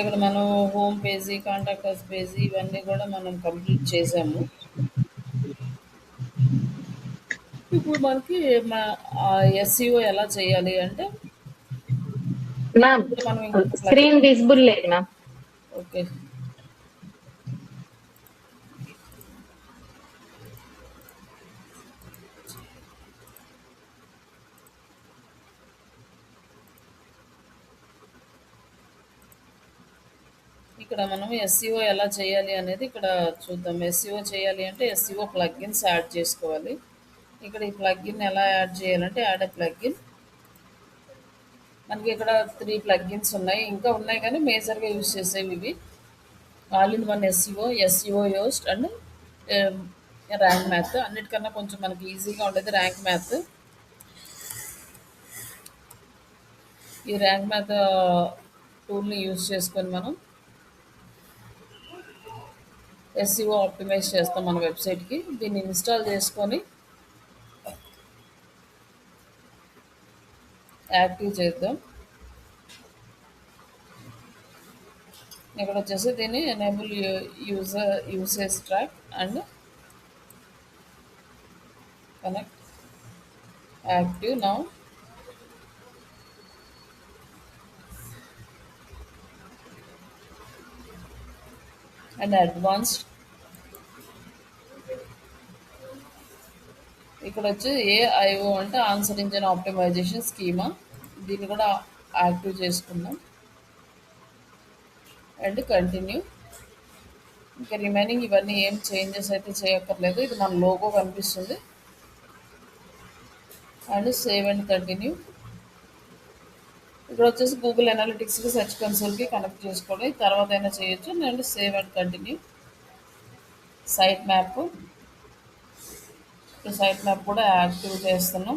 ఇక్కడ మనం home page, contact us page ఇవన్నీ కూడా మనం కంప్లీట్ చేసాము. ఇప్పుడు మనకి మా ఎస్సీఓ ఎలా చేయాలి అంటే మ్యామ్ ఇప్పుడు మనం ఇంకొక స్క్రీన్ విజిబుల్ లేదు మ్యామ్. ఓకే. ఇక్కడ మనం ఎస్సీఓ ఎలా చేయాలి అనేది ఇక్కడ చూద్దాం. ఎస్సీఓ చేయాలి అంటే ఎస్సీఓ ప్లగ్గిన్స్ యాడ్ చేసుకోవాలి. ఇక్కడ ఈ ప్లగ్గిన్ ఎలా యాడ్ చేయాలంటే యాడ్ ఎ ప్లగ్గిన్. మనకి ఇక్కడ 3 ప్లగ్గిన్స్ ఉన్నాయి. ఇంకా ఉన్నాయి కానీ మేజర్గా యూజ్ చేసేవి ఇవి. All in one SCO, SCO Yoast and rank math. అన్నిటికన్నా కొంచెం మనకి ఈజీగా ఉండేది ర్యాంక్ మ్యాథ్. ఈ ర్యాంక్ మ్యాథ్ టూల్ని యూజ్ చేసుకొని మనం ఎస్సీఓ ఆప్టిమైజ్ చేస్తాం మన వెబ్సైట్కి. దీన్ని ఇన్స్టాల్ చేసుకొని యాక్టివ్ చేద్దాం. ఇక్కడ వచ్చేసి దీన్ని enable usage track and connect active now. And advanced ఇక్కడ వచ్చి ఏఐఓ అంటే ఆన్సర్ ఇంజిన్ ఆప్టిమైజేషన్ స్కీమా. దీన్ని కూడా యాక్టివ్ చేసుకుందాం అండ్ కంటిన్యూ. ఇంకా రిమైనింగ్ ఇవన్నీ ఏం చేంజెస్ అయితే చేయక్కర్లేదు. ఇది మన లోగో కనిపిస్తుంది అండ్ సేవ్ అండ్ కంటిన్యూ. ఇక్కడ వచ్చేసి గూగుల్ అనాలిటిక్స్కి సెర్చ్ కన్సోల్కి కనెక్ట్ చేసుకోవడం తర్వాత అయినా చేయొచ్చు. And save and continue. Site map, site map కూడా యాక్టివ్ చేస్తున్నాం.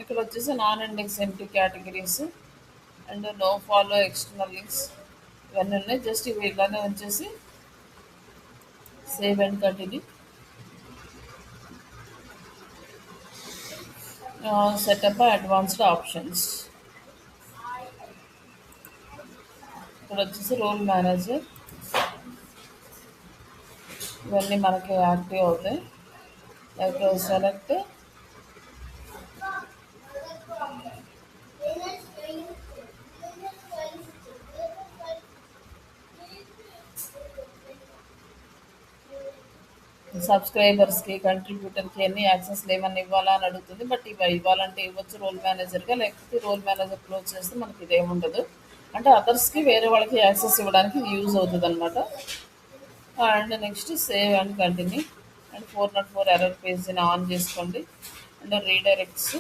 ఇక్కడ వచ్చేసి non index empty categories and no follow external links ఇవన్నీ ఉన్నాయి. జస్ట్ ఇవి ఇలానే వచ్చేసి save and continue. Setup advanced options. ఇక్కడ వచ్చేసి రోల్ మేనేజర్ ఇవన్నీ మనకి యాక్టివ్ అవుతాయి. లైక్ సెలెక్ట్ సబ్స్క్రైబర్స్కి, కంట్రిబ్యూటర్కి ఎన్ని యాక్సెస్లు ఏమన్నా ఇవ్వాలా అని అడుగుతుంది. బట్ ఇవి ఇవ్వాలంటే ఇవ్వచ్చు రోల్ మేనేజర్గా, లేకపోతే రోల్ మేనేజర్ క్లోజ్ చేస్తే మనకి ఇదేముండదు. అంటే అదర్స్కి వేరే వాళ్ళకి యాక్సెస్ ఇవ్వడానికి యూజ్ అవుతుంది అనమాట. And next save and continue. And 404 error పేజ్ని ఆన్ చేసుకోండి. And redirects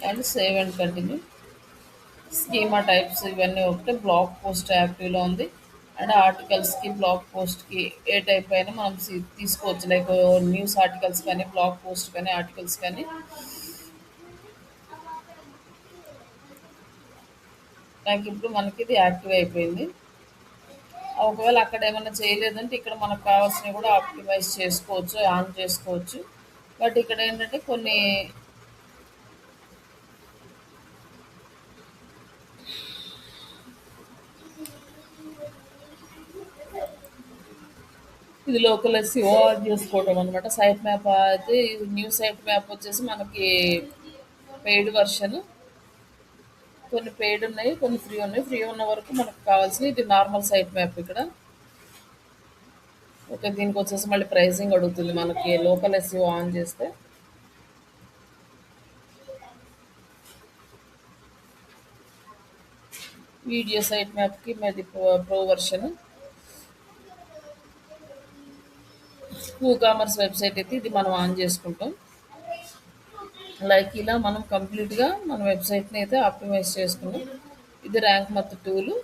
and save and continue. Schema types ఇవన్నీ ఒకటి. బ్లాగ్ పోస్ట్ యాక్టివ్లో ఉంది. అండ్ ఆర్టికల్స్కి, బ్లాగ్ పోస్ట్కి ఏ టైప్ అయినా మనం తీసుకోవచ్చు. లైక్ న్యూస్ ఆర్టికల్స్ కానీ, బ్లాగ్ పోస్ట్ కానీ, ఆర్టికల్స్ కానీ. లైక్ ఇప్పుడు మనకి ఇది యాక్టివ్ అయిపోయింది. ఒకవేళ అక్కడ ఏమైనా చేయలేదంటే ఇక్కడ మనకు కావాల్సినవి కూడా ఆప్టిమైజ్ చేసుకోవచ్చు, ఆన్ చేసుకోవచ్చు. బట్ ఇక్కడ ఏంటంటే కొన్ని ఇది లోకల్ ఎస్సీఓ ఆన్ చేసుకోవడం అనమాట. సైట్ మ్యాప్ అయితే న్యూ సైట్ మ్యాప్ వచ్చేసి మనకి పెయిడ్ వర్షన్. కొన్ని పెయిడ్ ఉన్నాయి, కొన్ని ఫ్రీ ఉన్నాయి. ఫ్రీ ఉన్న వరకు మనకు కావాల్సిన ఇది నార్మల్ సైట్ మ్యాప్ ఇక్కడ. ఓకే, దీనికి వచ్చేసి మళ్ళీ ప్రైజింగ్ అడుగుతుంది మనకి లోకల్ ఎస్సీఓ ఆన్ చేస్తే. వీడియో సైట్ మ్యాప్కి మాది ప్రో వర్షన్. కామర్స్ వెబ్సైట్ అయితే ఇది మనం ఆన్ చేసుకుంటాం. లైక్ ఇలా మనం కంప్లీట్గా మన వెబ్సైట్ని అయితే ఆప్టిమైజ్ చేసుకున్నాం. ఇది ర్యాంక్ మత్ టూలు.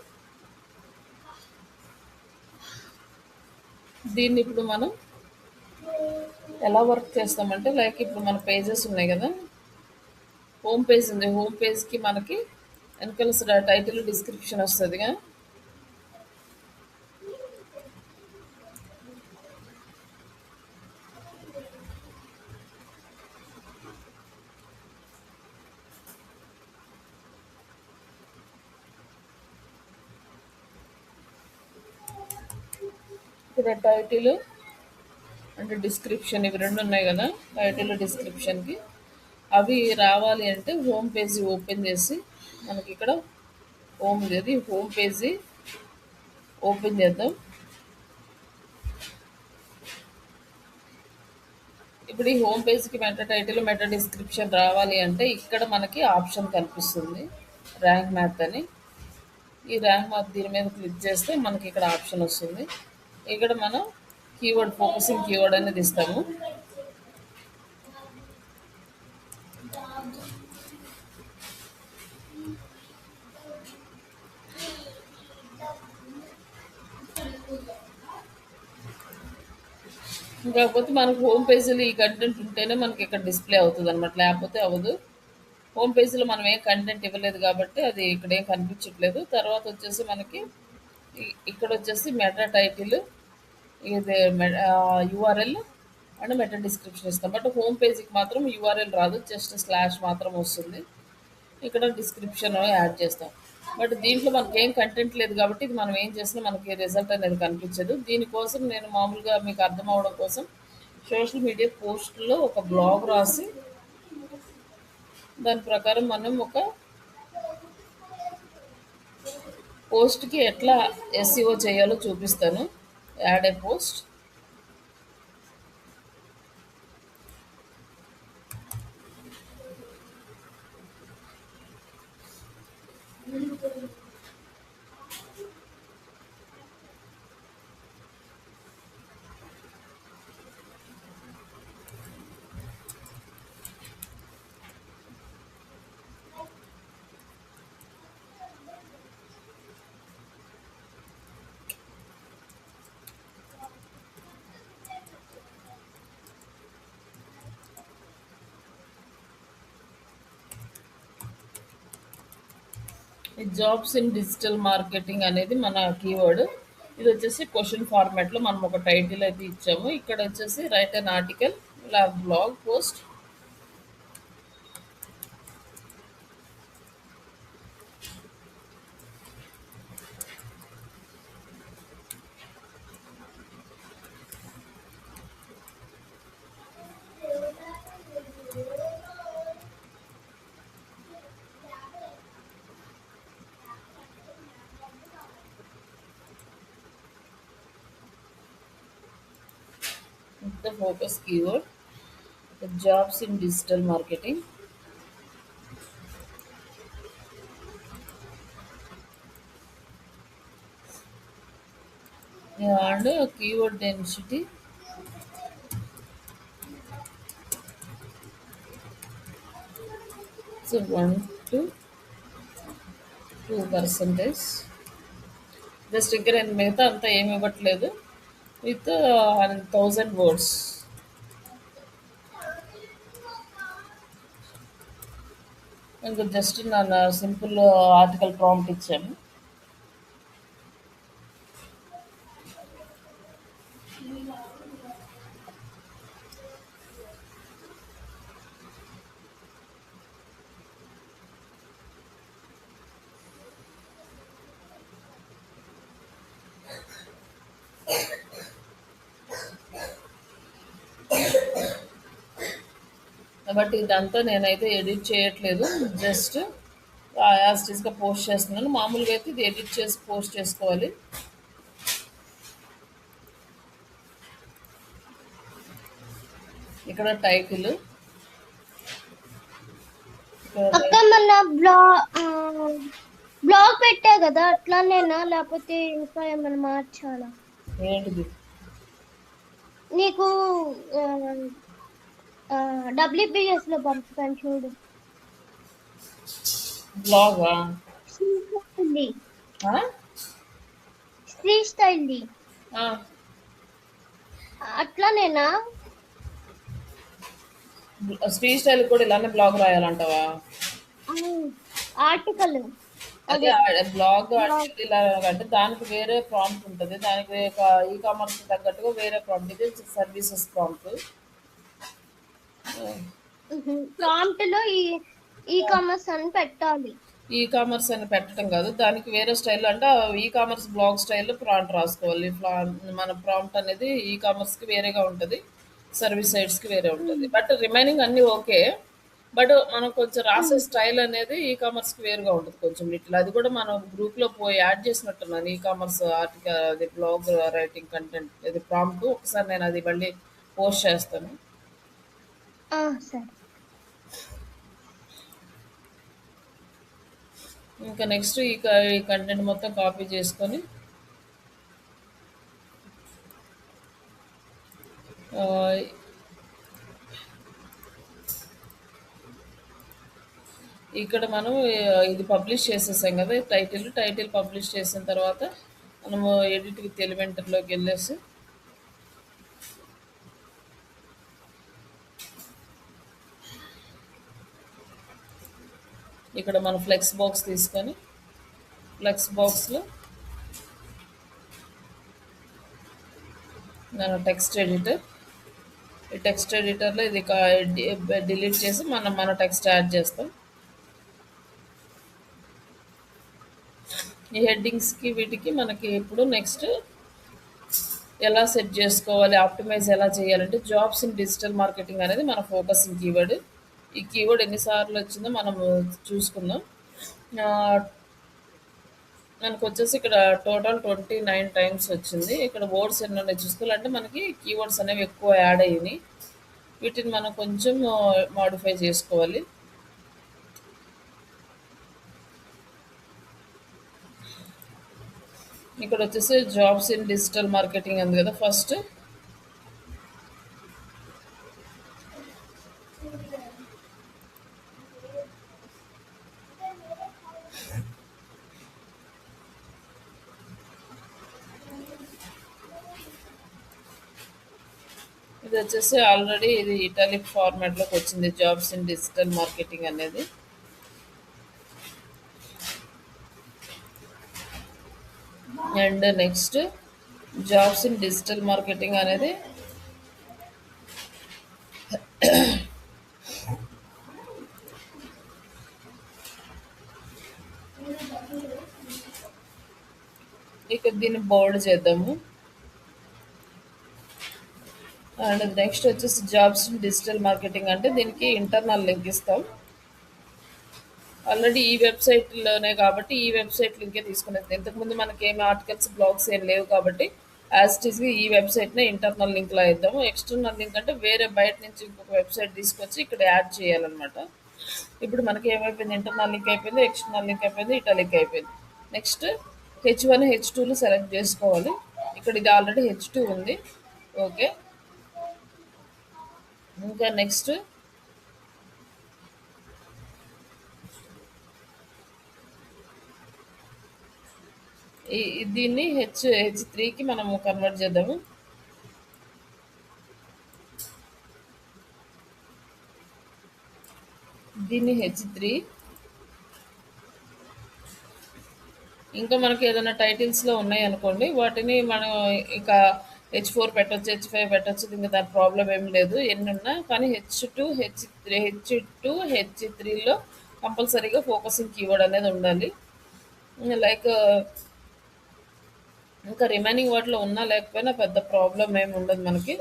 దీన్ని ఇప్పుడు మనం ఎలా వర్క్ చేస్తామంటే లైక్ ఇప్పుడు మన పేజెస్ ఉన్నాయి కదా, హోమ్ పేజ్ ఉంది. హోమ్ పేజ్కి మనకి వెనకాల టైటిల్, డిస్క్రిప్షన్ వస్తుందిగా. ఇక్కడ టైటిల్ అంటే డిస్క్రిప్షన్ ఇవి రెండు ఉన్నాయి కదా, టైటిల్ డిస్క్రిప్షన్కి అవి రావాలి అంటే హోమ్ పేజీ ఓపెన్ చేసి మనకి ఇక్కడ హోమ్ పేజీ ఓపెన్ చేద్దాం. ఇప్పుడు ఈ హోమ్ పేజ్కి మెటా టైటిల్ మెటా డిస్క్రిప్షన్ రావాలి అంటే ఇక్కడ మనకి ఆప్షన్ కనిపిస్తుంది ర్యాంక్ మ్యాథ్ అని. ఈ ర్యాంక్ మ్యాథ్ దీని మీద క్లిక్ చేస్తే మనకి ఇక్కడ ఆప్షన్ వస్తుంది. ఇక్కడ మనం కీవర్డ్ ఫోకసింగ్ కీవర్డ్ అనేది ఇస్తాము. కాకపోతే మనకు హోమ్ పేజీలో ఈ కంటెంట్ ఉంటేనే మనకి ఇక్కడ డిస్ప్లే అవుతుంది అనమాట, లేకపోతే అవ్వదు. హోమ్ పేజీలో మనం ఏం కంటెంట్ ఇవ్వలేదు కాబట్టి అది ఇక్కడ ఏం కనిపించట్లేదు. తర్వాత వచ్చేసి మనకి ఇక్కడ వచ్చేసి మెటా టైటిల్, ఇది యూఆర్ఎల్ అండ్ మెటా డిస్క్రిప్షన్ ఇస్తాం. బట్ హోమ్ పేజీకి మాత్రం యూఆర్ఎల్ రాదు, జస్ట్ స్లాష్ మాత్రం వస్తుంది. ఇక్కడ డిస్క్రిప్షన్ యాడ్ చేస్తాం. బట్ దీంట్లో మనకి ఏం కంటెంట్ లేదు కాబట్టి ఇది మనం ఏం చేసినా మనకి రిజల్ట్ అనేది కనిపించదు. దీనికోసం నేను మామూలుగా మీకు అర్థం అవడం కోసం సోషల్ మీడియా పోస్ట్లో ఒక బ్లాగ్ రాసి దాని ప్రకారం మనం ఒక పోస్ట్కి ఎట్లా ఎస్ఈఓ చేయాలో చూపిస్తాను. యాడ్ ఏ పోస్ట్. ఈ జాబ్స్ ఇన్ డిజిటల్ మార్కెటింగ్ అనేది మన కీవర్డ్. ఇది వచ్చేసి క్వశ్చన్ ఫార్మాట్లో మనం ఒక టైటిల్ అయితే ఇచ్చాము. ఇక్కడ వచ్చేసి రైట్ అన్ ఆర్టికల్, ఇలా blog post. The focus keyword, the jobs in digital marketing. And keyword density. So 1 to 2%. Just ఇక్కడ నేను మిగతా అంతా ఏమి ఇవ్వట్లేదు. With 1000 words. ఇంకా జస్ట్ నా సింపుల్ ఆర్టికల్ ప్రాంప్ట్ ఇచ్చాను. బట్ ఇదంతా నేనైతే ఎడిట్ చేయట్లేదు, జస్ట్ యాస్టీస్గా పోస్ట్ చేస్తున్నాను. మామూలుగా అయితే ఇది ఎడిట్ చేసి పోస్ట్ చేసుకోవాలి. ఇక్కడ టైటిల్, అక్క మన బ్లాగ్ పెట్టా కదా అట్లానేనా, లేకపోతే ఇంకా ఏమైనా మార్చాలా? ఏంటిది? నీకు డబ్ల్యూబిఎస్ లో పంపుతాను చూడు. బ్లాగా? ఫ్రీ స్టైల్ అట్లానేనా? ఫ్రీ స్టైల్ కూడా ఇలానే బ్లాగ్ రాయాలంటావా? ఆర్టికల్ అదే బ్లాగ్ ఆర్టికల్ ఇలా అంటే దానికి వేరే ప్రాంప్ట్ ఉంటుంది, దానికి ఈ కామర్స్ తగ్గట్టుగా వేరే ప్రాంప్ట్. ఇది సర్వీసెస్ ప్రాంప్ట్. ప్రాంప్ట్ లో ఈ కామర్స్ అని పెట్టాలి. ఈ కామర్స్ అని పెట్టడం కాదు. దానికి వేరే స్టైల్‌లో అంటే ఈ కామర్స్ బ్లాగ్ స్టైల్‌లో ప్రాంప్ట్ రాసుకోవాలి. మన ప్రాంప్ట్ అనేది ఈ కామర్స్‌కి వేరేగా ఉంటది. సర్వీస్ సైట్స్‌కి వేరే ఉంటది. బట్ రిమైనింగ్ అన్నీ ఓకే. బట్ మనం కొంచెం రాసే స్టైల్ అనేది ఈ కామర్స్‌కి వేరుగా ఉంటది కొంచెం లిటిల్. అది కూడా మనం గ్రూప్‌లో పోయి యాడ్ చేసినట్టున్నాను. ఈ కామర్స్ ఆర్టికల్ అది బ్లాగ్ రైటింగ్ కంటెంట్ ఇది ప్రాంప్ట్. ఒకసారి నేను అది మళ్ళీ పోస్ట్ చేస్తాను. సరే. ఇంకా నెక్స్ట్ ఈ కంటెంట్ మొత్తం కాపీ చేసుకొని ఆహ్, ఇక్కడ మనం ఇది పబ్లిష్ చేసేసాం కదా! టైటిల్ పబ్లిష్ చేసిన తర్వాత మనము ఎడిట్ విత్ ఎలిమెంటర్‌లోకి వెళ్ళేసి ఇక్కడ మనం ఫ్లెక్స్ బాక్స్ తీసుకొని ఫ్లెక్స్ బాక్స్‌లో మన టెక్స్ట్ ఎడిటర్ ఈ టెక్స్ట్ ఎడిటర్‌లో ఇది డిలీట్ చేసి మనం మన టెక్స్ట్ యాడ్ చేస్తాం. ఈ హెడ్డింగ్స్‌కి వీటికి మనకి ఇప్పుడు నెక్స్ట్ ఎలా సెట్ చేసుకోవాలి, ఆప్టిమైజ్ ఎలా చేయాలంటే జాబ్స్ ఇన్ డిజిటల్ మార్కెటింగ్ అనేది మన ఫోకసింగ్ కీవర్డ్. ఈ కీవర్డ్ ఎన్నిసార్లు వచ్చిందో మనం చూసుకుందాం. ఆహ్, మనకొచ్చేసి ఇక్కడ టోటల్ 29 టైమ్స్ వచ్చింది. ఇక్కడ వర్డ్స్ ఎన్ని ఉన్నాయి చూసుకోవాలంటే మనకి కీవర్డ్స్ అనేవి ఎక్కువ యాడ్ అయ్యినాయి. వీటిని మనం కొంచెం మోడిఫై చేసుకోవాలి. ఇక్కడ వచ్చేసి జాబ్స్ ఇన్ డిజిటల్ మార్కెటింగ్ ఉంది కదా ఫస్ట్ ఇది వచ్చేసి ఆల్రెడీ ఇది ఇటాలిక్ ఫార్మాట్లోకి వచ్చింది జాబ్స్ ఇన్ డిజిటల్ మార్కెటింగ్ అనేది. And next jobs in digital marketing అనేది ఇక దీన్ని బోల్డ్ చేద్దాము. అండ్ నెక్స్ట్ వచ్చేసి జాబ్స్ ఇన్ డిజిటల్ మార్కెటింగ్ అంటే దీనికి ఇంటర్నల్ లింక్ ఇస్తాం. ఆల్రెడీ ఈ వెబ్సైట్లోనే కాబట్టి ఈ వెబ్సైట్ లింకే తీసుకునేది. ఇంతకుముందు మనకి ఏమి ఆర్టికల్స్ బ్లాగ్స్ ఏం లేవు కాబట్టి యాజ్ ఇట్ ఈస్గా ఈ వెబ్సైట్నే ఇంటర్నల్ లింక్లో ఇద్దాము. ఎక్స్టర్నల్ లింక్ అంటే వేరే బయట నుంచి ఇంకొక వెబ్సైట్ తీసుకొచ్చి ఇక్కడ యాడ్ చేయాలన్నమాట. ఇప్పుడు మనకి ఏమైపోయింది, ఇంటర్నల్ లింక్ అయిపోయింది, ఎక్స్టర్నల్ లింక్ అయిపోయింది, ఇటాలిక్ అయిపోయింది. నెక్స్ట్ H1 H2లు సెలెక్ట్ చేసుకోవాలి. ఇక్కడ ఇది ఆల్రెడీ H2 ఉంది. ఓకే. ఇంకా నెక్స్ట్ దీన్ని H3కి మనము కన్వర్ట్ చేద్దాము. దీన్ని H3 ఇంకా మనకి ఏదైనా టైటిల్స్లో ఉన్నాయి అనుకోండి వాటిని మనం ఇక H4 పెట్టొచ్చు, H5 పెట్టొచ్చు. ఇంకా దాని ప్రాబ్లం ఏం లేదు ఎన్ని ఉన్నా. కానీ H2 H3లో కంపల్సరీగా ఫోకసింగ్ కీవర్డ్ అనేది ఉండాలి. లైక్ ఇంకా రిమైనింగ్ వాటిలో ఉన్నా లేకపోయినా పెద్ద ప్రాబ్లం ఏమి ఉండదు మనకి.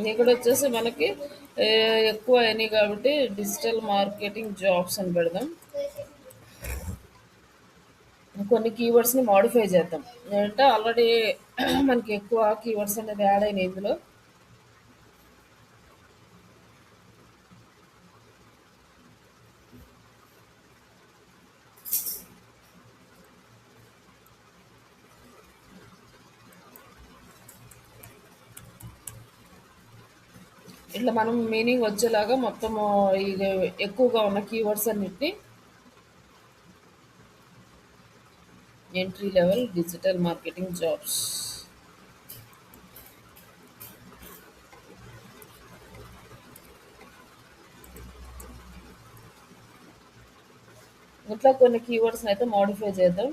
ఇక్కడ వచ్చేసి మనకి ఎక్కువ అయినాయి కాబట్టి డిజిటల్ మార్కెటింగ్ జాబ్స్ అని పెడదాం. కొన్ని కీవర్డ్స్ని మాడిఫై చేద్దాం. అంటే ఆల్రెడీ మనకి ఎక్కువ కీవర్డ్స్ అనేది యాడ్ అయినాయి ఇందులో. ఇట్లా మనం మీనింగ్ వచ్చేలాగా మొత్తము ఇది ఎక్కువగా ఉన్న కీవర్డ్స్ అన్నిటిని entry level digital marketing jobs ఇట్లా కొన్ని కీవర్డ్స్ని అయితే మాడిఫై చేద్దాం.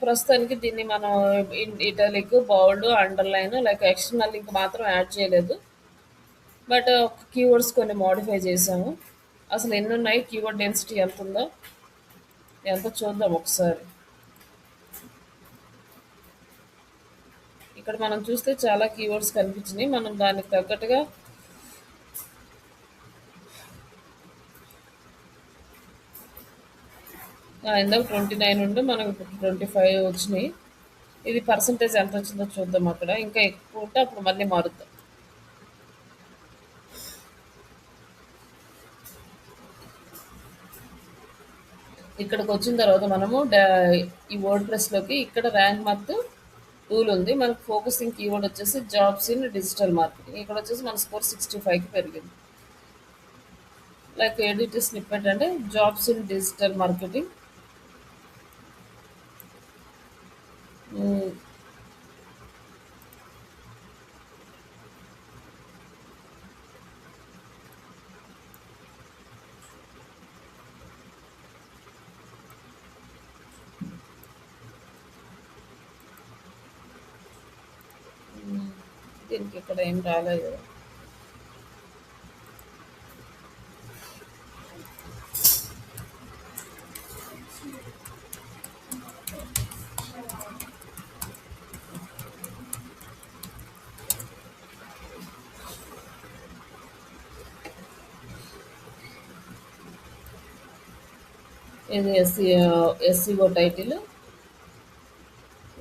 ప్రస్తుతానికి దీన్ని మనం italic, bowled, underline like external link మాత్రం యాడ్ చేయలేదు. బట్ కీవర్డ్స్ కొన్ని మోడిఫై చేసాము. అసలు ఎన్ని ఉన్నాయి, కీవర్డ్ డెన్సిటీ ఎంత ఉందో ఎంత చూద్దాం ఒకసారి. ఇక్కడ మనం చూస్తే చాలా కీవర్డ్స్ కనిపించినాయి. మనం దానికి తగ్గట్టుగా ఇందాక 29 ఉంటే మనకు ఇప్పుడు 25 వచ్చినాయి. ఇది పర్సంటేజ్ ఎంత వచ్చిందో చూద్దాం. అక్కడ ఇంకా ఎక్కువ ఉంటే అప్పుడు మళ్ళీ మారుద్దాం. ఇక్కడికి వచ్చిన తర్వాత మనము ఈ వర్డ్ ప్రెస్లోకి ఇక్కడ ర్యాంక్ మత్ టూల్ ఉంది. మనకు ఫోకసింగ్ కీవర్డ్ వచ్చేసి జాబ్స్ ఇన్ డిజిటల్ మార్కెటింగ్. ఇక్కడ వచ్చేసి మన స్కోర్ 65కి పెరిగింది. లైక్ ఎడిట్ స్నిప్పెట్ అంటే జాబ్స్ ఇన్ డిజిటల్ మార్కెటింగ్. దీనికి ఇక్కడ ఏం రాలేదు. ఇది ఎస్సీఓ టైటిల్,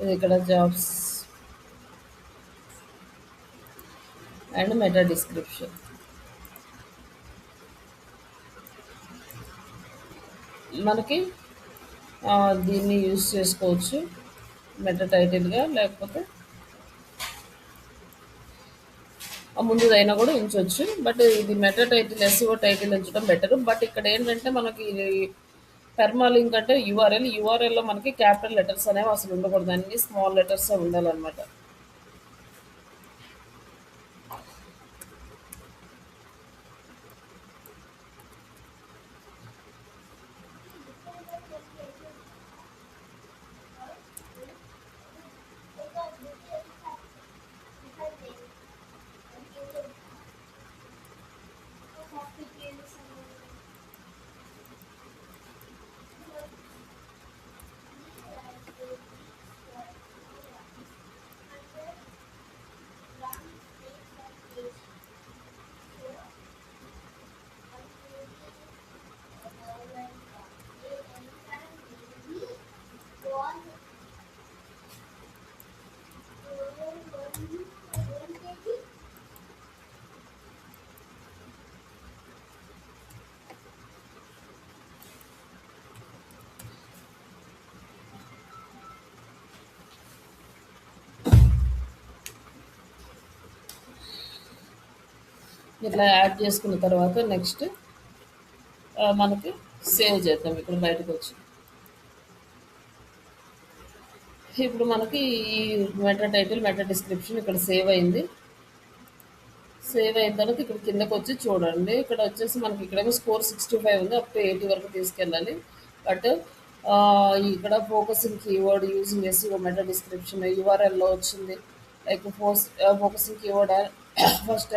ఇది ఇక్కడ జాబ్స్ అండ్ మెటా డిస్క్రిప్షన్. మనకి దీన్ని యూజ్ చేసుకోవచ్చు మెటా టైటిల్గా, లేకపోతే ముందుదైనా కూడా ఉంచవచ్చు. బట్ ఇది మెటా టైటిల్, ఎస్ఈఓ టైటిల్ ఉంచడం బెటర్. బట్ ఇక్కడ ఏంటంటే మనకి పెర్మాలింక్ అంటే యూఆర్ఎల్లో మనకి క్యాపిటల్ లెటర్స్ అనేవి అసలు ఉండకూడదు, అన్ని స్మాల్ లెటర్స్ ఉండాలన్నమాట. ఇట్లా యాడ్ చేసుకున్న తర్వాత నెక్స్ట్ మనకి సేవ్ చేద్దాం. ఇక్కడ బయటకు వచ్చి ఇప్పుడు మనకి ఈ మెటా టైటిల్, మెటా డిస్క్రిప్షన్ ఇక్కడ సేవ్ అయింది. సేవ్ అయిన తర్వాత ఇక్కడ కిందకు వచ్చి చూడండి. ఇక్కడ వచ్చేసి మనకి ఇక్కడేమో స్కోర్ 65 ఉంది, అప్ టు 80 వరకు తీసుకెళ్ళాలి. బట్ ఇక్కడ focusing keyword using SEO meta description యూఆర్ఎల్లో వచ్చింది. లైక్ ఫోకసింగ్ కీవర్డ్ ఫస్ట్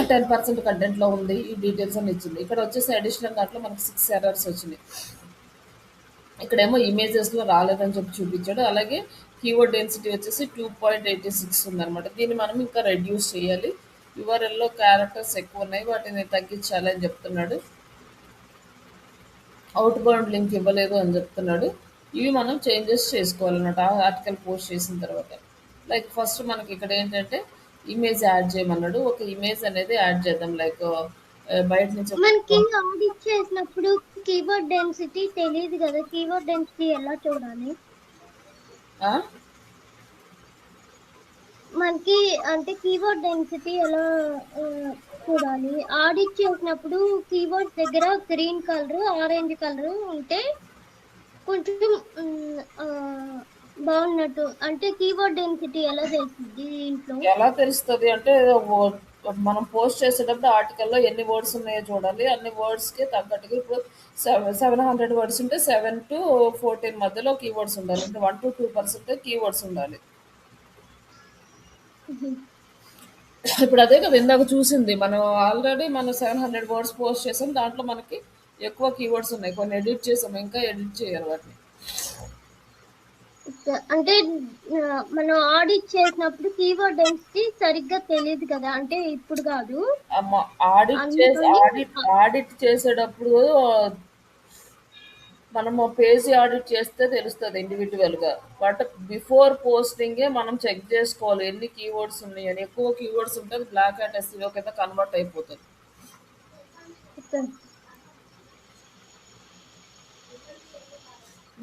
10% కంటెంట్లో ఉంది, ఈ డీటెయిల్స్ అని ఇచ్చింది. ఇక్కడ వచ్చేసి అడిషనల్ దాంట్లో మనకి 6 ఎర్రర్స్ వచ్చినాయి. ఇక్కడేమో ఇమేజెస్లో రాలేదని చెప్పి చూపించాడు. అలాగే కీవర్డ్ డెన్సిటీ వచ్చేసి 2.86 ఉందన్నమాట. దీన్ని మనం ఇంకా రెడ్యూస్ చేయాలి. యూఆర్ఎల్లో క్యారెక్టర్స్ ఎక్కువ ఉన్నాయి, వాటిని తగ్గించాలి అని చెప్తున్నాడు. అవుట్ బౌండ్ లింక్ ఇవ్వలేదు అని చెప్తున్నాడు. ఇవి మనం చేంజెస్ చేసుకోవాలన్నమాట ఆర్టికల్ పోస్ట్ చేసిన తర్వాత. లైక్ ఫస్ట్ మనకి ఇక్కడ ఏంటంటే ఇమేజ్ యాడ్ చేయమన్నాడు. ఒక ఇమేజ్ అనేది యాడ్ చేద్దాం. లైక్ బయట నుంచి మనకి ఆడిట్ చేసినప్పుడు కీవర్డ్ డెన్సిటీ తెలియదు కదా, కీవర్డ్ డెన్సిటీ ఎలా చూడాలి? మనకి అంటే కీవర్డ్ డెన్సిటీ ఎలా చూడాలి? ఆడిట్ చేసినప్పుడు కీవర్డ్ దగ్గర గ్రీన్ కలర్, ఆరెంజ్ కలర్ ఉంటే కొంచెం బాగున్నట్టు. అంటే కీవర్డ్ డెన్సిటీ ఎలా తెలుస్తుంది దీంట్లో? ఎలా తెలుస్తుంది అంటే మనం పోస్ట్ చేసేటప్పుడు ఆర్టికల్‌లో ఎన్ని వర్డ్స్ ఉన్నాయో చూడాలి. అన్ని వర్డ్స్‌కి తగ్గట్టుగా ఇప్పుడు 700 వర్డ్స్ ఉంటే 7-14 మధ్యలో కీవర్డ్స్ ఉండాలి. అంటే 1-2% కీవర్డ్స్ ఉండాలి. ఇప్పుడు అదే కదా ఇందాక చూసింది. మనం ఆల్రెడీ మనం 700 వర్డ్స్ పోస్ట్ చేసాం. దాంట్లో మనకి ఎక్కువ కీవర్డ్స్ ఉన్నాయి. కొన్ని ఎడిట్ చేసాం. ఇంకా ఎడిట్ చేయాలి వాటిని. అంటే మనం ఆడిట్ చేసినప్పుడు కీవర్డ్ డెన్సిటీ సరిగ్గా తెలియదు కదా, అంటే ఇప్పుడు కాదు. అమ్మ ఆడిట్ చేసి అందుకని ఆడిట్ చేసేటప్పుడు మనము పేజీ ఆడిట్ చేస్తే తెలుస్తుంది ఇండివిజువల్గా. బట్ బిఫోర్ పోస్టింగే మనం చెక్ చేసుకోవాలి ఎన్ని కీవర్డ్స్ ఉన్నాయని. ఎక్కువ కీవర్డ్స్ ఉంటే అది బ్లాక్ హ్యాట్ ఎస్సీఓ కింద కన్వర్ట్ అయిపోతుంది.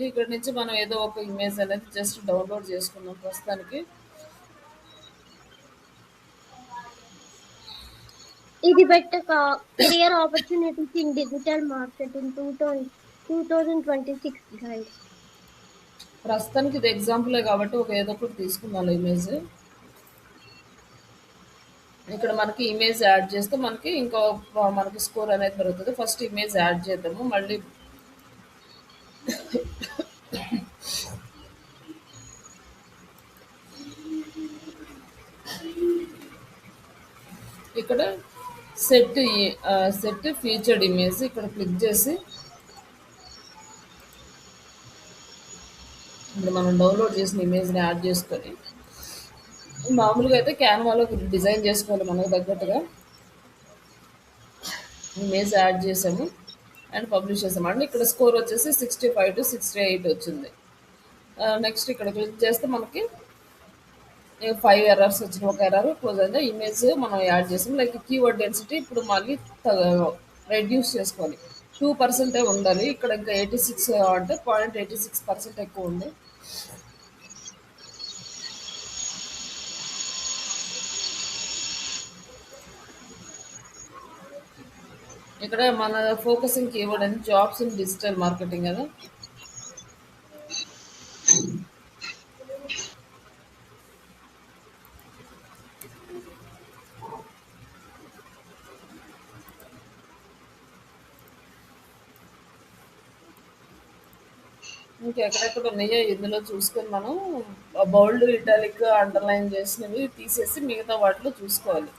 ఇక్కడ నుంచి మనం ఏదో ఒక ఇమేజ్ అనేది జస్ట్ డౌన్లోడ్ చేసుకున్నాం ప్రస్తుతానికి. ఇది పెట్టక career opportunities in digital marketing 2026 guide. ప్రస్తుతానికి ఇది ఎగ్జాంపులే కాబట్టి ఒక ఏదో ఒకటి తీసుకున్నాను ఇమేజ్. ఇక్కడ మనకి ఇమేజ్ యాడ్ చేస్తే మనకి ఇంకో మనకి స్కోర్ అనేది పెరుగుతుంది. ఫస్ట్ ఇమేజ్ యాడ్ చేద్దాము. మళ్ళీ ఇక్కడ సెట్ ఫీచర్డ్ ఇమేజ్ ఇక్కడ క్లిక్ చేసి ఇప్పుడు మనం డౌన్లోడ్ చేసిన ఇమేజ్ని యాడ్ చేసుకొని మామూలుగా అయితే క్యాన్వాలో డిజైన్ చేసుకోవాలి మనకు తగ్గట్టుగా. ఇమేజ్ యాడ్ చేసాము అండ్ పబ్లిష్ చేసాము అండి. ఇక్కడ స్కోర్ వచ్చేసి 65-68 వచ్చింది. నెక్స్ట్ ఇక్కడ క్లిక్ చేస్తే మనకి 5 ఎర్రర్స్ వచ్చిన ఒక ఎర్రర్ క్లోజ్ అయింది. ఇమేజ్ మనం యాడ్ చేసాం. లైక్ కీవర్డ్ డెన్సిటీ ఇప్పుడు మళ్ళీ రెడ్యూస్ చేసుకోవాలి. 2% ఉండాలి. ఇక్కడ ఇంకా 86 అంటే 0.86% ఎక్కువ ఉంది. ఇక్కడ మన ఫోకసింగ్ కీవర్డ్ అనేది జాబ్స్ ఇన్ డిజిటల్ మార్కెటింగ్ కదా. ఇంకెక్కడెక్కడ ఉన్నాయో ఇందులో చూసుకొని మనం బౌల్డ్ ఇటాలిక్ అండర్లైన్ చేసినవి తీసేసి మిగతా వాటిలో చూసుకోవాలి.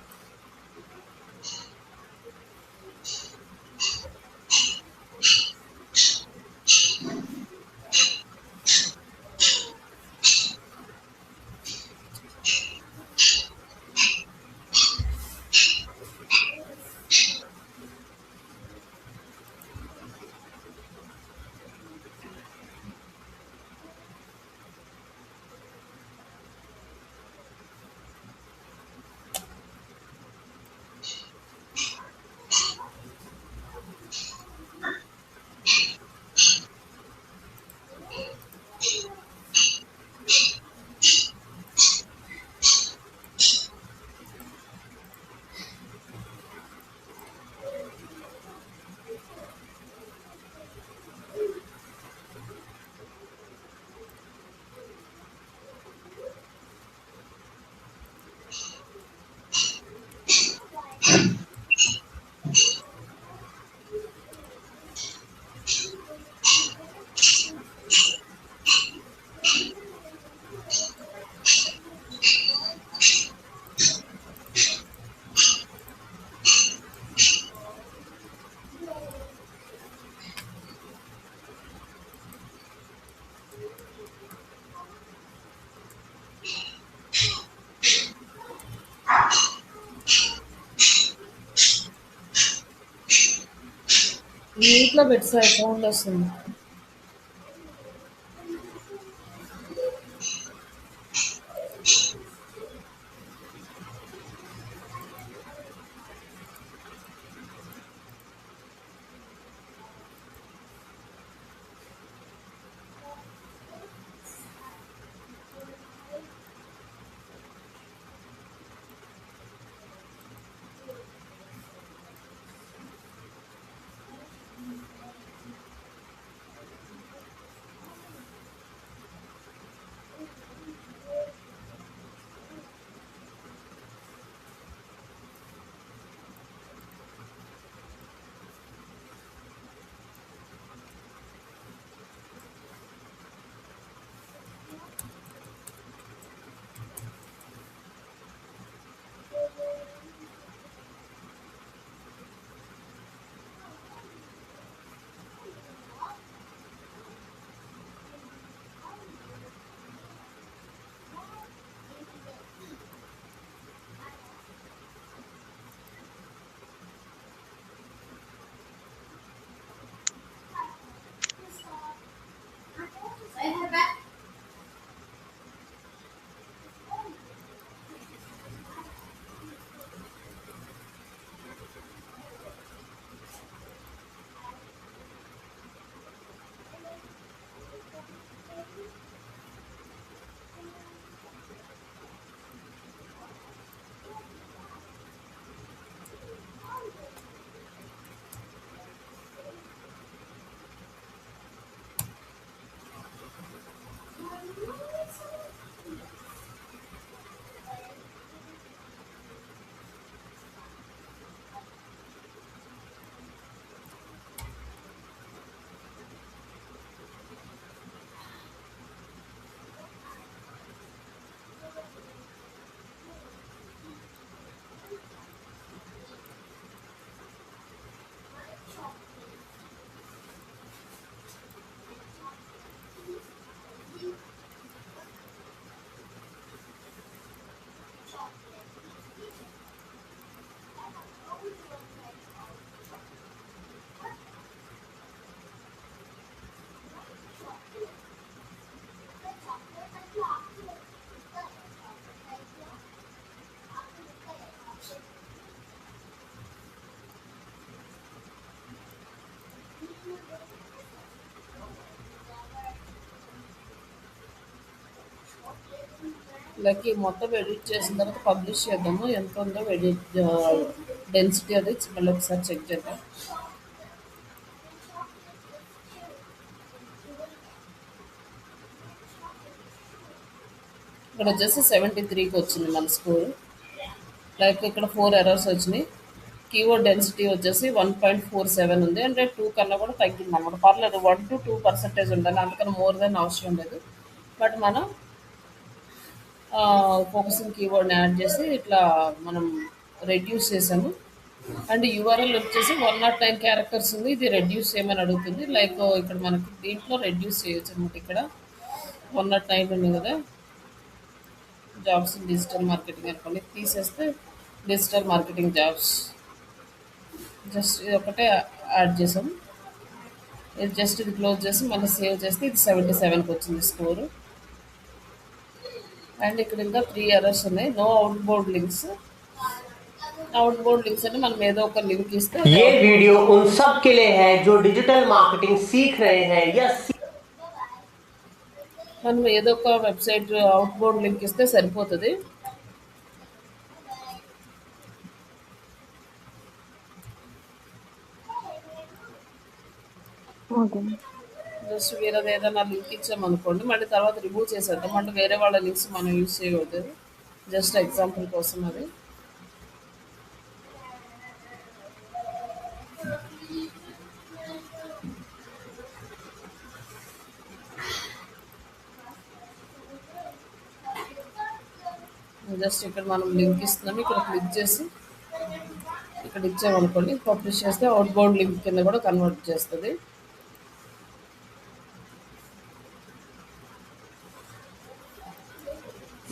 నీట్లో పెట్టి సౌండ్ వస్తుంది. లైక్ ఈ మొత్తం ఎడిట్ చేసిన తర్వాత పబ్లిష్ చేద్దాము. ఎంత ఉందో ఎడిట్ డెన్సిటీ అది మళ్ళీ ఒకసారి చెక్ చేద్దాం. ఇక్కడ వచ్చేసి 73కి వచ్చింది మన స్కోర్. లైక్ ఇక్కడ 4 ఎర్రర్స్ వచ్చినాయి. కీవర్డ్ డెన్సిటీ వచ్చేసి 1.47 ఉంది. అంటే 2 కన్నా కూడా తగ్గింది అన్నమాట. పర్లేదు, 1 to 2% ఉండాలి, అందుకని మోర్ దెన్ అవసరం లేదు. బట్ మనం ఫోకసింగ్ కీవర్డ్ని యాడ్ చేసి ఇట్లా మనం రెడ్యూస్ చేసాము. అండ్ యూఆర్ఎల్ వచ్చేసి 109 క్యారెక్టర్స్ ఉంది. ఇది రెడ్యూస్ చేయమని అడుగుతుంది. లైక్ ఇక్కడ మనకి దీంట్లో రెడ్యూస్ చేయొచ్చు అనమాట. ఇక్కడ 109 ఉంది కదా, జాబ్స్ ఇన్ డిజిటల్ మార్కెటింగ్ అనుకోండి, తీసేస్తే డిజిటల్ మార్కెటింగ్ జాబ్స్ జస్ట్ ఇది ఒకటే యాడ్ చేసాం. ఇది జస్ట్ ఇది క్లోజ్ చేసి మళ్ళీ సేవ్ చేస్తే ఇది 77కి వచ్చింది స్కోరు. అండ్ ఇక్కడ ఇంకా 3 ఎర్రర్స్ ఉన్నాయి. No outbound links. Outbound links అంటే మనం ఏదో ఒక లింక్ ఇస్తే ये वीडियो उन सब के लिए है जो डिजिटल मार्केटिंग सीख रहे हैं या మనం ఏదో ఒక వెబ్సైట్ అవుట్ బోర్డ్ లింక్ ఇస్తే సరిపోతుంది. ఓకే. జస్ట్ వేరేది ఏదైనా లింక్ ఇచ్చామనుకోండి, మళ్ళీ తర్వాత రిమూవ్ చేసేద్దాం. అంటే వేరే వాళ్ళ లింక్స్ మనం యూజ్ చేయకూడదు. జస్ట్ ఎగ్జాంపుల్ కోసం అది. జస్ట్ ఇక్కడ మనం లింక్ ఇస్తున్నాము. ఇక్కడ క్లిక్ చేసి ఇక్కడ ఇచ్చామనుకోండి, పబ్లిష్ చేస్తే అవుట్ బోర్డ్ లింక్ కింద కూడా కన్వర్ట్ చేస్తుంది.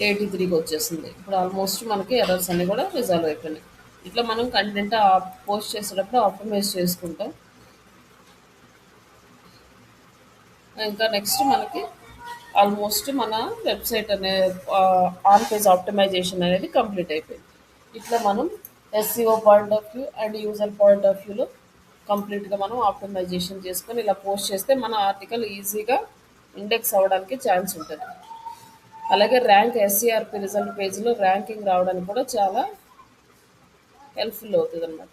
ఎయిటీ త్రీకి వచ్చేసింది. ఇప్పుడు ఆల్మోస్ట్ మనకి ఎర్రర్స్ అన్నీ కూడా రిజాల్వ్ అయిపోయినాయి. ఇట్లా మనం కంటెంట్ పోస్ట్ చేసేటప్పుడు ఆప్టిమైజ్ చేసుకుంటాం. ఇంకా నెక్స్ట్ మనకి ఆల్మోస్ట్ మన వెబ్సైట్ అనే ఆన్ పేజ్ ఆప్టిమైజేషన్ అనేది కంప్లీట్ అయిపోయింది. ఇట్లా మనం SCO point of view and user point of వ్యూలో కంప్లీట్గా మనం ఆప్టిమైజేషన్ చేసుకొని ఇలా పోస్ట్ చేస్తే మన ఆర్టికల్ ఈజీగా ఇండెక్స్ అవ్వడానికి ఛాన్స్ ఉంటుంది. అలాగే ర్యాంక్ ఎస్సీఆర్పి రిజల్ట్ పేజ్లో ర్యాంకింగ్ రావడానికి కూడా చాలా హెల్ప్ఫుల్ అవుతుంది అనమాట.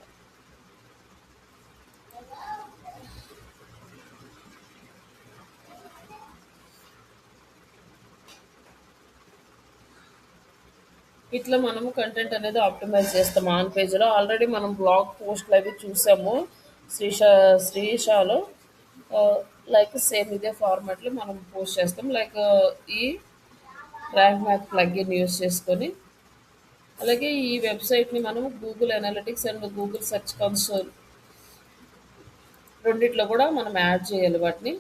ఇట్లా మనము కంటెంట్ అనేది ఆప్టిమైజ్ చేస్తాం ఆన్ పేజ్లో. ఆల్రెడీ మనం బ్లాగ్ పోస్ట్లు అవి చూసాము శ్రీషాలో. లైక్ సేమ్ ఇదే ఫార్మాట్లో మనం పోస్ట్ చేస్తాం. లైక్ ఈ ర్యాంక్ మ్యాథ్ ప్లగ్ఇన్ యూస్ చేసుకొని, అలాగే ఈ వెబ్సైట్ని మనం Google analytics and Google search console రెండిట్లో కూడా మనం యాడ్ చేయాలి వాటిని.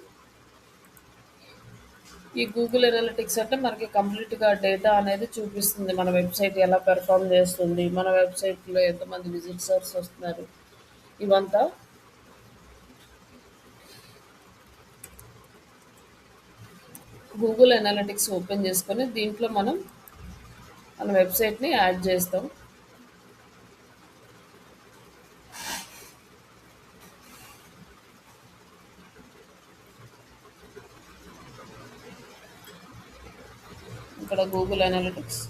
ఈ గూగుల్ అనలిటిక్స్ అంటే మనకి కంప్లీట్గా డేటా అనేది చూపిస్తుంది. మన వెబ్సైట్ ఎలా పెర్ఫామ్ చేస్తుంది, మన వెబ్సైట్లో ఎంతమంది విజిటర్స్ వస్తున్నారు, ఇవంతా. గూగుల్ అనలిటిక్స్ ఓపెన్ చేసుకొని దీంట్లో మనం మన వెబ్సైట్ని యాడ్ చేస్తాం. ఇక్కడ గూగుల్ అనలిటిక్స్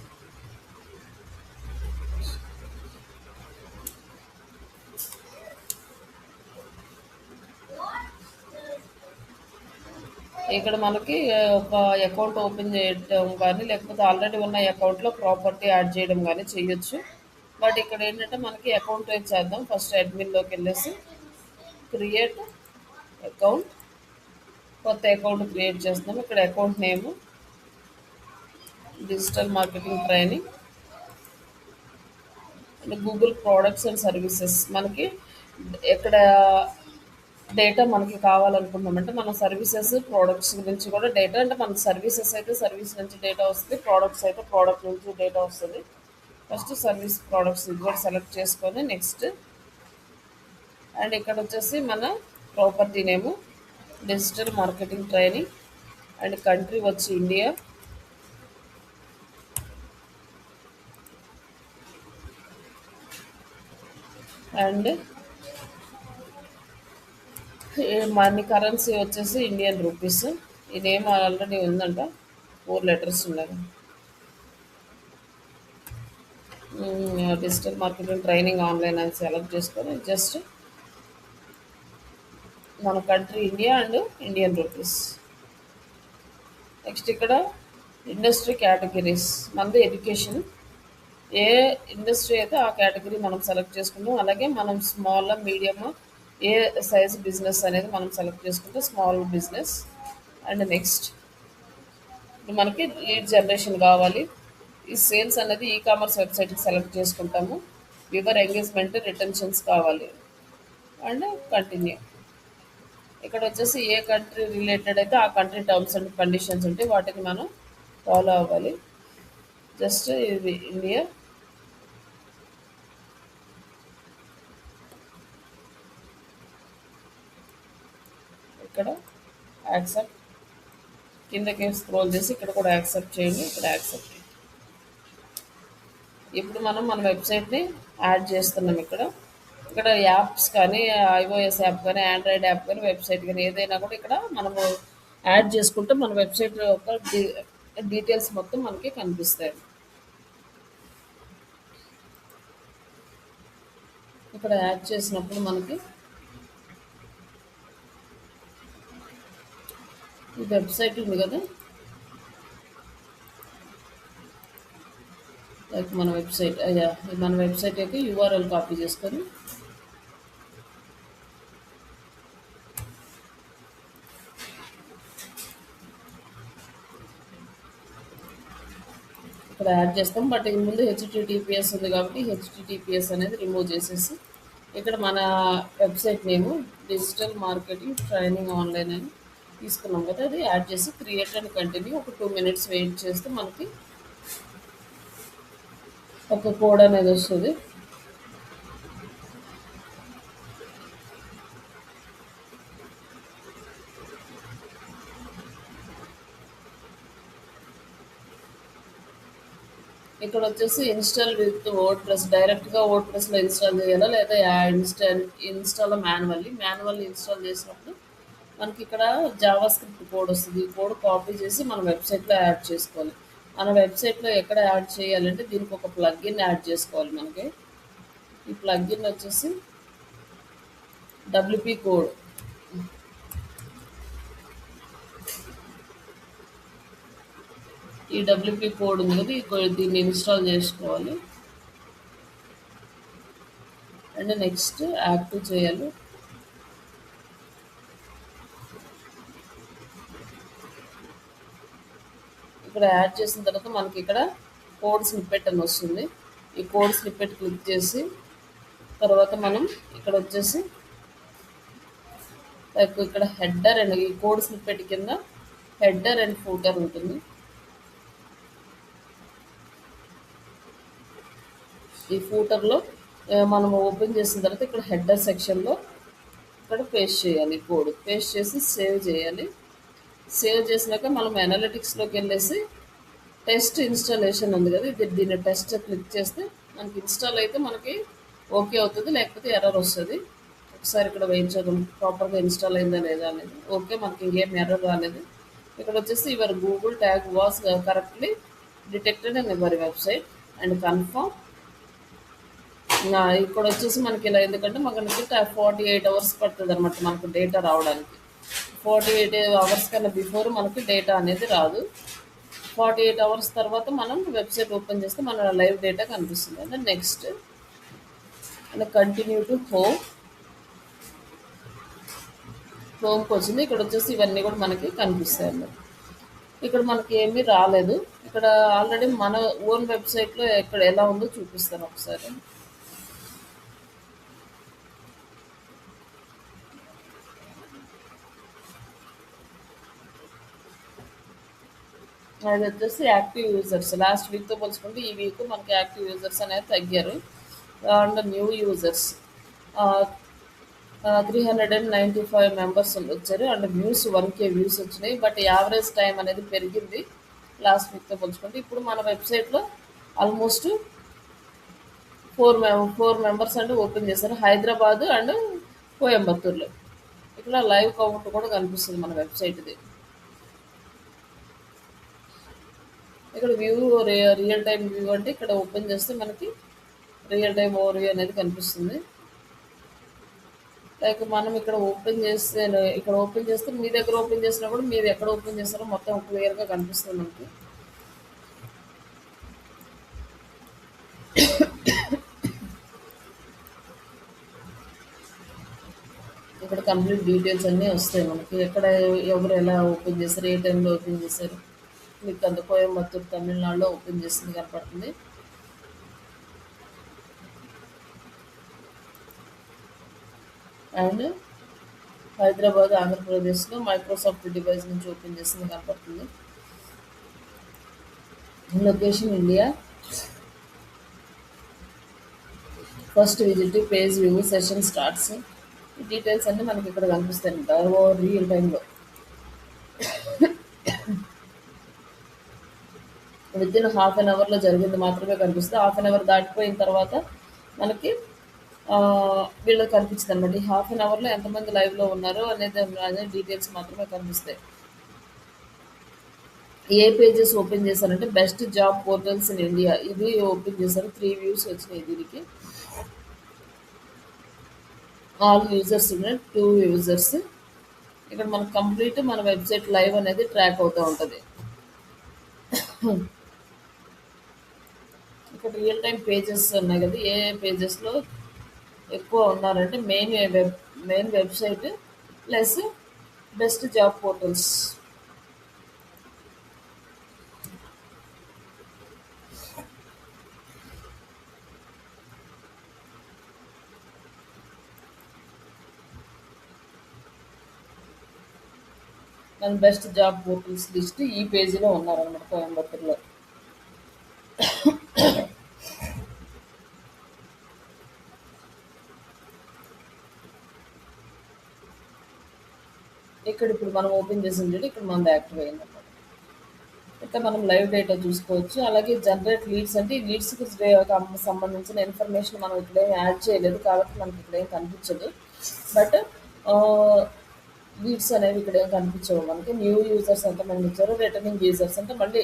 ఇక్కడ మనకి ఒక అకౌంట్ ఓపెన్ చేయడం కానీ, లేకపోతే ఆల్రెడీ ఉన్న అకౌంట్లో ప్రాపర్టీ యాడ్ చేయడం కానీ చేయొచ్చు. బట్ ఇక్కడ ఏంటంటే మనకి అకౌంట్ చేద్దాం. ఫస్ట్ అడ్మిన్లోకి వెళ్ళేసి క్రియేట్ అకౌంట్, కొత్త అకౌంట్ క్రియేట్ చేస్తున్నాం. ఇక్కడ account name digital marketing training and Google products and services. మనకి ఎక్కడ డేటా మనకి కావాలనుకుంటున్నామంటే మన సర్వీసెస్ ప్రోడక్ట్స్ గురించి కూడా డేటా, అంటే మన సర్వీసెస్ అయితే సర్వీస్ నుంచి డేటా వస్తుంది, ప్రోడక్ట్స్ అయితే ప్రోడక్ట్ నుంచి డేటా వస్తుంది. ఫస్ట్ సర్వీస్ ప్రోడక్ట్స్ ఇది కూడా సెలెక్ట్ చేసుకొని నెక్స్ట్. అండ్ ఇక్కడ వచ్చేసి మన property name digital marketing training and country వచ్చి ఇండియా. అండ్ మన కరెన్సీ వచ్చేసి ఇండియన్ రూపీస్. ఈ నేమ్ ఆల్రెడీ ఉందంట, 4 లెటర్స్ ఉన్నాయి. డిజిటల్ మార్కెటింగ్ ట్రైనింగ్ ఆన్లైన్ అని సెలెక్ట్ చేసుకొని జస్ట్ మన country India and Indian rupees. Next ఇక్కడ ఇండస్ట్రీ కేటగిరీస్ మనది ఎడ్యుకేషన్. ఏ ఇండస్ట్రీ అయితే ఆ కేటగిరీ మనం సెలెక్ట్ చేసుకుంటాం. అలాగే మనం స్మాల్ మీడియం ఏ సైజ్ బిజినెస్ అనేది మనం సెలెక్ట్ చేసుకుంటే స్మాల్ బిజినెస్. అండ్ నెక్స్ట్ మనకి లీడ్ జనరేషన్ కావాలి. ఈ సేల్స్ అనేది ఈ కామర్స్ వెబ్సైట్కి సెలెక్ట్ చేసుకుంటాము. వివర్ ఎంగేజ్మెంట్ రిటెన్షన్స్ కావాలి. And continue. ఇక్కడ వచ్చేసి ఏ కంట్రీ రిలేటెడ్ అయితే ఆ కంట్రీ టర్మ్స్ అండ్ కండిషన్స్ ఉంటాయి, వాటిని మనం ఫాలో అవ్వాలి. జస్ట్ ఇది ఇండియా. ఇక్కడ యాక్సెప్ట్. కిందకి స్క్రోల్ చేసి ఇక్కడ కూడా యాక్సెప్ట్ చేయండి. ఇక్కడ యాక్సెప్ట్. ఇప్పుడు మనం మన వెబ్సైట్ని యాడ్ చేస్తున్నాం. ఇక్కడ యాప్స్ కానీ ఐఓఎస్ యాప్ కానీ ఆండ్రాయిడ్ యాప్ కానీ వెబ్సైట్ కానీ ఏదైనా కూడా ఇక్కడ మనము యాడ్ చేసుకుంటే మన వెబ్సైట్ యొక్క డీటెయిల్స్ మొత్తం మనకి కనిపిస్తాయి. ఇక్కడ యాడ్ చేసినప్పుడు మనకి ఈ వెబ్సైట్ ఉంది కదా, లైక్ మన వెబ్సైట్ మన వెబ్సైట్ యొక్క యూఆర్ఎల్ కాపీ చేసుకొని ఇక్కడ యాడ్ చేస్తాం. బట్ ఇది ముందు హెచ్టిటిపిఎస్ ఉంది కాబట్టి హెచ్టిటిపిఎస్ అనేది రిమూవ్ చేసేసి ఇక్కడ మన వెబ్సైట్ నేము డిజిటల్ మార్కెటింగ్ ట్రైనింగ్ ఆన్లైన్ అని తీసుకున్నాం కదా, అది యాడ్ చేసి క్రియేట్ అండ్ కంటిన్యూ. ఒక 2 minutes వెయిట్ చేస్తే మనకి ఒక కోడ్ అనేది వస్తుంది. ఇక్కడ వచ్చేసి ఇన్స్టాల్ విత్ వర్డ్ ప్రెస్. డైరెక్ట్గా వర్డ్ ప్రెస్లో ఇన్స్టాల్ చేయాలా లేదా ఇన్స్టాల్ మాన్యువల్లీ ఇన్స్టాల్ చేసినప్పుడు మనకి ఇక్కడ జావా స్క్రిప్ట్ కోడ్ వస్తుంది. ఈ కోడ్ కాపీ చేసి మన వెబ్సైట్లో యాడ్ చేసుకోవాలి. మన వెబ్సైట్లో ఎక్కడ యాడ్ చేయాలంటే దీనికి ఒక ప్లగ్ఇన్ యాడ్ చేసుకోవాలి. మనకి ఈ ప్లగ్ఇన్ వచ్చేసి డబ్ల్యూపీ కోడ్. ఈ డబ్ల్యూపీ కోడ్ ఉంది కదా, దీన్ని ఇన్స్టాల్ చేసుకోవాలి. అండ్ నెక్స్ట్ యాక్టివ్ చేయాలి. ఇక్కడ యాడ్ చేసిన తర్వాత మనకి ఇక్కడ కోడ్ స్నిప్పెట్ అని వస్తుంది. ఈ కోడ్ స్నిప్పెట్ క్లిక్ చేసి తర్వాత మనం ఇక్కడ వచ్చేసి ఇక్కడ హెడర్ అండ్ ఈ కోడ్ స్నిప్పెట్ కింద హెడర్ అండ్ ఫూటర్ ఉంటుంది. ఈ ఫూటర్లో మనం ఓపెన్ చేసిన తర్వాత ఇక్కడ హెడర్ సెక్షన్లో ఇక్కడ పేస్ట్ చేయాలి. కోడ్ పేస్ట్ చేసి సేవ్ చేయాలి. సేవ్ చేసినాక మనం అనలిటిక్స్లోకి వెళ్ళేసి టెస్ట్ ఇన్స్టాలేషన్ ఉంది కదా, దీన్ని టెస్ట్ క్లిక్ చేస్తే మనకి ఇన్స్టాల్ అయితే మనకి ఓకే అవుతుంది, లేకపోతే ఎర్రర్ వస్తుంది. ఒకసారి ఇక్కడ వెయిట్ చేద్దాం ప్రాపర్గా ఇన్స్టాల్ అయిందా లేదా అనేది. ఓకే, మనకి ఇంకేం ఎర్రర్ రాలేదు. ఇక్కడ వచ్చేసి your Google tag was correctly detected in your website and confirm. ఇక్కడ వచ్చేసి మనకి ఇలా, ఎందుకంటే మనకి 48 hours పడుతుంది అనమాట మనకు డేటా రావడానికి. 48 hours కన్నా బిఫోర్ మనకి డేటా అనేది రాదు. 48 hours తర్వాత మనం వెబ్సైట్ ఓపెన్ చేస్తే మన లైవ్ డేటా కనిపిస్తుంది. అంటే నెక్స్ట్ అండ్ కంటిన్యూ టు హోమ్కి వచ్చింది. ఇక్కడ వచ్చేసి ఇవన్నీ కూడా మనకి కనిపిస్తాయి అన్నమాట. ఇక్కడ మనకి ఏమీ రాలేదు. ఇక్కడ ఆల్రెడీ మన ఓన్ వెబ్సైట్లో ఇక్కడ ఎలా ఉందో చూపిస్తాను ఒకసారి. అది వచ్చేసి యాక్టివ్ యూజర్స్. లాస్ట్ వీక్తో పోల్చుకుంటే ఈ వీక్ మనకి యాక్టివ్ యూజర్స్ అనేది తగ్గారు. అండ్ న్యూ యూజర్స్ 395 మెంబర్స్ వచ్చారు. అండ్ వ్యూస్ 1K వ్యూస్ వచ్చినాయి. బట్ యావరేజ్ టైం అనేది పెరిగింది లాస్ట్ వీక్తో పోల్చుకుంటే. ఇప్పుడు మన వెబ్సైట్లో ఆల్మోస్ట్ 4 మెంబర్స్ అంటే ఓపెన్ చేశారు, హైదరాబాద్ అండ్ కోయంబత్తూర్లో. ఇక్కడ లైవ్ కౌంట్ కూడా కనిపిస్తుంది మన వెబ్సైట్ది. ఇక్కడ వ్యూ రియల్ టైం వ్యూ అంటే ఇక్కడ ఓపెన్ చేస్తే మనకి రియల్ టైం ఓవర్ వ్యూ అనేది కనిపిస్తుంది. లైక్ మనం ఇక్కడ ఓపెన్ చేస్తే మీ దగ్గర ఓపెన్ చేసినా కూడా మీరు ఎక్కడ ఓపెన్ చేస్తారో మొత్తం క్లియర్గా కనిపిస్తుంది మనకి. ఇక్కడ కంప్లీట్ డీటెయిల్స్ అన్నీ వస్తాయి మనకి. ఎక్కడ ఎవరు ఎలా ఓపెన్ చేశారు, ఏ టైంలో ఓపెన్ చేశారు. మీకు అంత కోయంబత్తూరు తమిళనాడులో ఓపెన్ చేసింది కనపడుతుంది. అండ్ హైదరాబాద్ ఆంధ్రప్రదేశ్లో మైక్రోసాఫ్ట్ డివైస్ నుంచి ఓపెన్ చేసింది కనపడుతుంది. Location India, first visit, page view, session starts, ఈ డీటెయిల్స్ అన్నీ మనకి ఇక్కడ కనిపిస్తాయి రియల్ టైంలో. వితిన్ హాఫ్ అన్ అవర్లో జరిగింది మాత్రమే కనిపిస్తుంది. హాఫ్ అన్ అవర్ దాటిపోయిన తర్వాత మనకి వీళ్ళకి కనిపించింది అనమాట. ఈ హాఫ్ అన్ అవర్లో ఎంతమంది లైవ్లో ఉన్నారో అనేది డీటెయిల్స్ మాత్రమే కనిపిస్తాయి. ఏ పేజెస్ ఓపెన్ చేశారంటే best job portals in India, ఇది ఓపెన్ చేశారు. 3 వ్యూస్ వచ్చినాయి దీనికి. ఆల్ యూజర్స్ ఉన్నాయి, 2 యూజర్స్. ఇక్కడ మనకు కంప్లీట్ మన వెబ్సైట్ లైవ్ అనేది ట్రాక్ అవుతూ ఉంటుంది. ఇక్కడ రియల్ టైం పేజెస్ ఉన్నాయి కదా, ఏ పేజెస్లో ఎక్కువ ఉన్నారంటే main website plus best job portals. మన బెస్ట్ జాబ్ పోర్టల్స్ లిస్ట్ ఈ పేజీలో ఉన్నారన్నమాట కోయంబత్తూరులో. ఇక్కడ ఇప్పుడు మనం ఓపెన్ చేసిన చూడండి, ఇక్కడ మనది యాక్టివ్ అయింది అనమాట. ఇట్లా మనం లైవ్ డేటా చూసుకోవచ్చు. అలాగే జనరేట్ లీడ్స్ అంటే ఈ లీడ్స్కి సంబంధించిన ఇన్ఫర్మేషన్ మనం ఇక్కడ ఏం యాడ్ చేయలేదు కాబట్టి మనకి ఇక్కడ ఏం కనిపించదు. బట్ లీడ్స్ అనేవి ఇక్కడ ఏం కనిపించవు మనకి. న్యూ యూజర్స్ ఎంతమంది వచ్చారు, రిటర్నింగ్ యూజర్స్ అంటే మళ్ళీ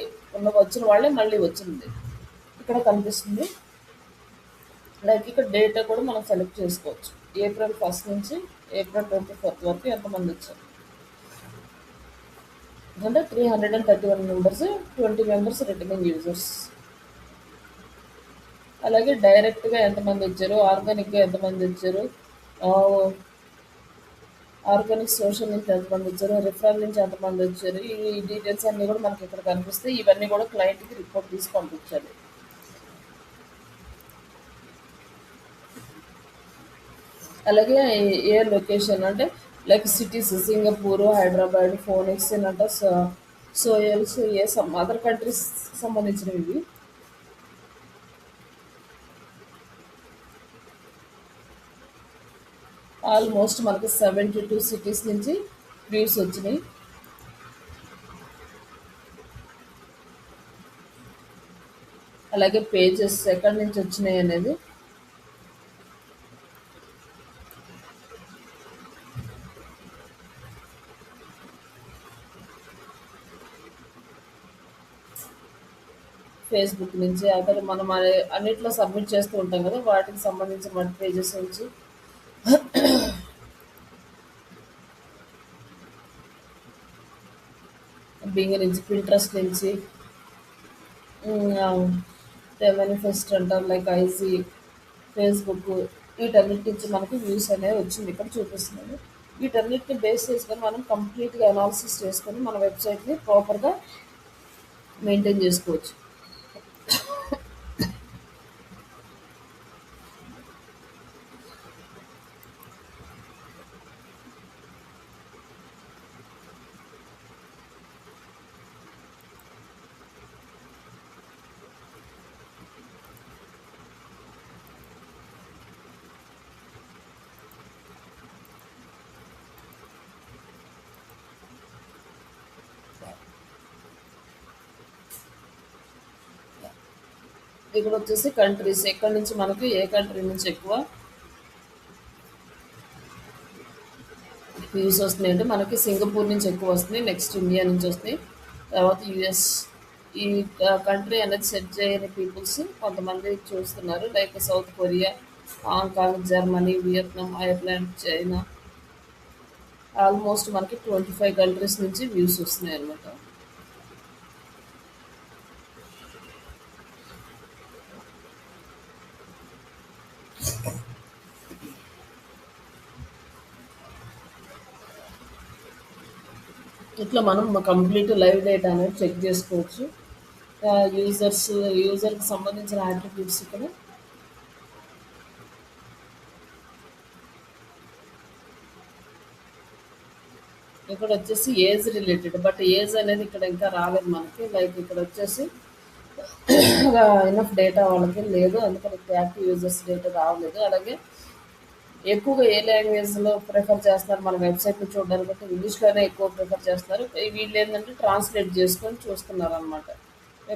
వచ్చిన వాళ్ళే మళ్ళీ వచ్చింది ఇక్కడ కనిపిస్తుంది. లైక్ ఇక్కడ డేటా కూడా మనం సెలెక్ట్ చేసుకోవచ్చు. ఏప్రిల్ 1 నుంచి ఏప్రిల్ 24 వరకు ఎంతమంది వచ్చారు అంటే 331 మెంబర్స్, 20 మెంబర్స్ రిటర్నింగ్ యూజర్స్. అలాగే డైరెక్ట్గా ఎంతమంది వచ్చారు, ఆర్గానిక్గా ఎంతమంది వచ్చారు, ఆర్గానిక్ సోషల్ నుంచి ఎంతమంది వచ్చారు, రిఫరల్ నుంచి ఎంతమంది వచ్చారు, ఈ డీటెయిల్స్ అన్నీ కూడా మనకి ఇక్కడ కనిపిస్తాయి. ఇవన్నీ కూడా క్లయింట్కి రిపోర్ట్ తీసి పంపించాలి. అలాగే ఏ లొకేషన్ అంటే like cities Singapore, Hyderabad, Phoenix అంట, సోయల్స్, ఏ అదర్ కంట్రీస్ సంబంధించినవి ఇవి. ఆల్మోస్ట్ మనకి 72 సిటీస్ నుంచి వ్యూస్ వచ్చినాయి. అలాగే పేజెస్ ఎక్కడి నుంచి వచ్చినాయి అనేది ఫేస్బుక్ నుంచి అదర్ మనం అన్నిట్లో సబ్మిట్ చేస్తూ ఉంటాం కదా, వాటికి సంబంధించిన వాటి పేజెస్ నుంచి బింగ్ నుంచి, పింట్రెస్ట్ నుంచి, మేనిఫెస్ట్ అంటారు లైక్ ఐజీ, ఫేస్బుక్, వీటన్నిటి నుంచి మనకి వ్యూస్ అనేవి వచ్చింది ఇక్కడ చూపిస్తున్నాను. వీటన్నిటిని బేస్ చేసుకొని మనం కంప్లీట్గా అనాలిసిస్ చేసుకొని మన వెబ్సైట్ని ప్రాపర్గా మెయింటైన్ చేసుకోవచ్చు. ఇక్కడ వచ్చేసి కంట్రీస్, ఎక్కడి నుంచి మనకి ఏ కంట్రీ నుంచి ఎక్కువ వ్యూస్ వస్తున్నాయి అంటే మనకి సింగపూర్ నుంచి ఎక్కువ వస్తున్నాయి, నెక్స్ట్ ఇండియా నుంచి వస్తున్నాయి, తర్వాత యుఎస్, ఈ కంట్రీ అనేది సెట్ చేయని పీపుల్స్ కొంతమంది చూస్తున్నారు. Like south Korea, Hong Kong, Germany, Vietnam, Ireland, China, almost మనకి 25 కంట్రీస్ నుంచి వ్యూస్ వస్తున్నాయి అనమాట. ఇట్లా మనం కంప్లీట్ లైవ్ డేటా అనేది చెక్ చేసుకోవచ్చు. యూజర్స్ యూజర్కి సంబంధించిన యాట్రిబ్యూట్స్ ఇక్కడ ఇక్కడ వచ్చేసి ఏజ్ రిలేటెడ్, బట్ ఏజ్ అనేది ఇక్కడ ఇంకా రాలేదు మనకి. లైక్ ఇక్కడ వచ్చేసి ఎనఫ్ డేటా వాళ్ళకి లేదు, అందుకని యాక్టివ్ యూజర్స్ డేటా రావలేదు. అలాగే ఎక్కువగా ఏ లాంగ్వేజ్లో ప్రిఫర్ చేస్తున్నారు మన వెబ్సైట్ని చూడడానికి అంటే ఇంగ్లీష్లోనే ఎక్కువ ప్రిఫర్ చేస్తున్నారు. వీళ్ళు ఏంటంటే ట్రాన్స్లేట్ చేసుకొని చూస్తున్నారు అనమాట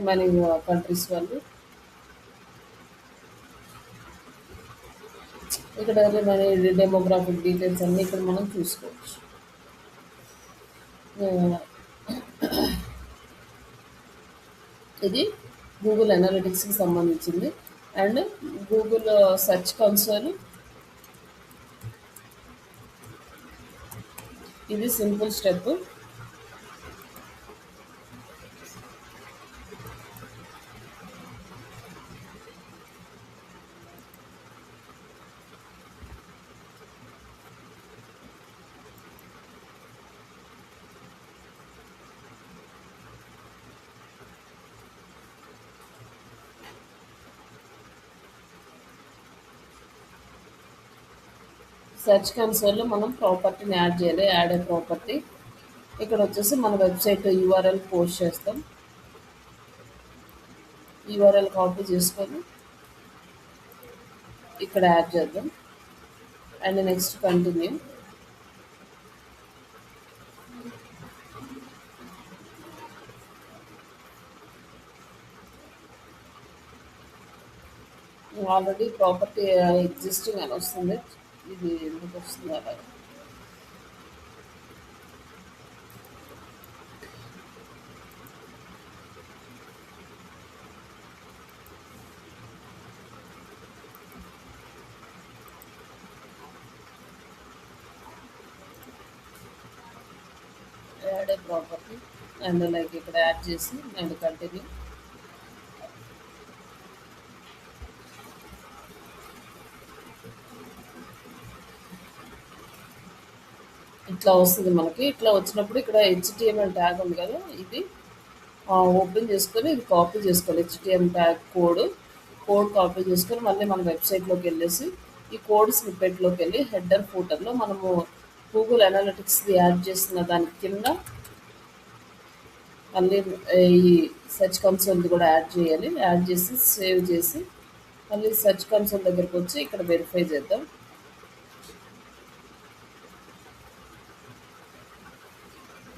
మన కంట్రీస్ వాళ్ళు. ఇక్కడ మన డెమోగ్రాఫిక్ డీటెయిల్స్ అన్నీ ఇక్కడ మనం చూసుకోవచ్చు. ఆ, ఇది గూగుల్ అనలిటిక్స్కి సంబంధించింది. అండ్ గూగుల్ సెర్చ్ కన్సోల్, ఇది సింపుల్ స్టెప్. సెర్చ్ కన్సోల్లో మనం ప్రాపర్టీని యాడ్ చేయాలి. యాడ్ ఏ ప్రాపర్టీ. ఇక్కడ వచ్చేసి మన వెబ్సైట్ యూఆర్ఎల్ పోస్ట్ చేస్తాం. యూఆర్ఎల్ కాపీ చేసుకొని ఇక్కడ యాడ్ చేద్దాం. And next continue. Already property existing అని వస్తుంది. ఇది ఎందుకు వస్తుంది అలా? Add A property and like ఇక్కడ యాడ్ చేసి అండ్ కంటిన్యూ. ఇట్లా వస్తుంది మనకి. ఇట్లా వచ్చినప్పుడు ఇక్కడ హెచ్టిఎంఎల్ ట్యాగ్ ఉంది కదా, ఇది ఓపెన్ చేసుకొని ఇది కాపీ చేసుకోవాలి. హెచ్టిఎం ట్యాగ్ కోడ్ కాపీ చేసుకొని మళ్ళీ మన వెబ్సైట్లోకి వెళ్ళేసి ఈ కోడ్ స్నిప్పెట్లోకి వెళ్ళి హెడర్ ఫూటర్లో మనము గూగుల్ అనలిటిక్స్ది యాడ్ చేసిన దాని కింద మళ్ళీ ఈ సెర్చ్ కన్సోల్ది కూడా యాడ్ చేయాలి. యాడ్ చేసి సేవ్ చేసి మళ్ళీ సెర్చ్ కన్సోల్ దగ్గరకు వచ్చి ఇక్కడ వెరిఫై చేద్దాం.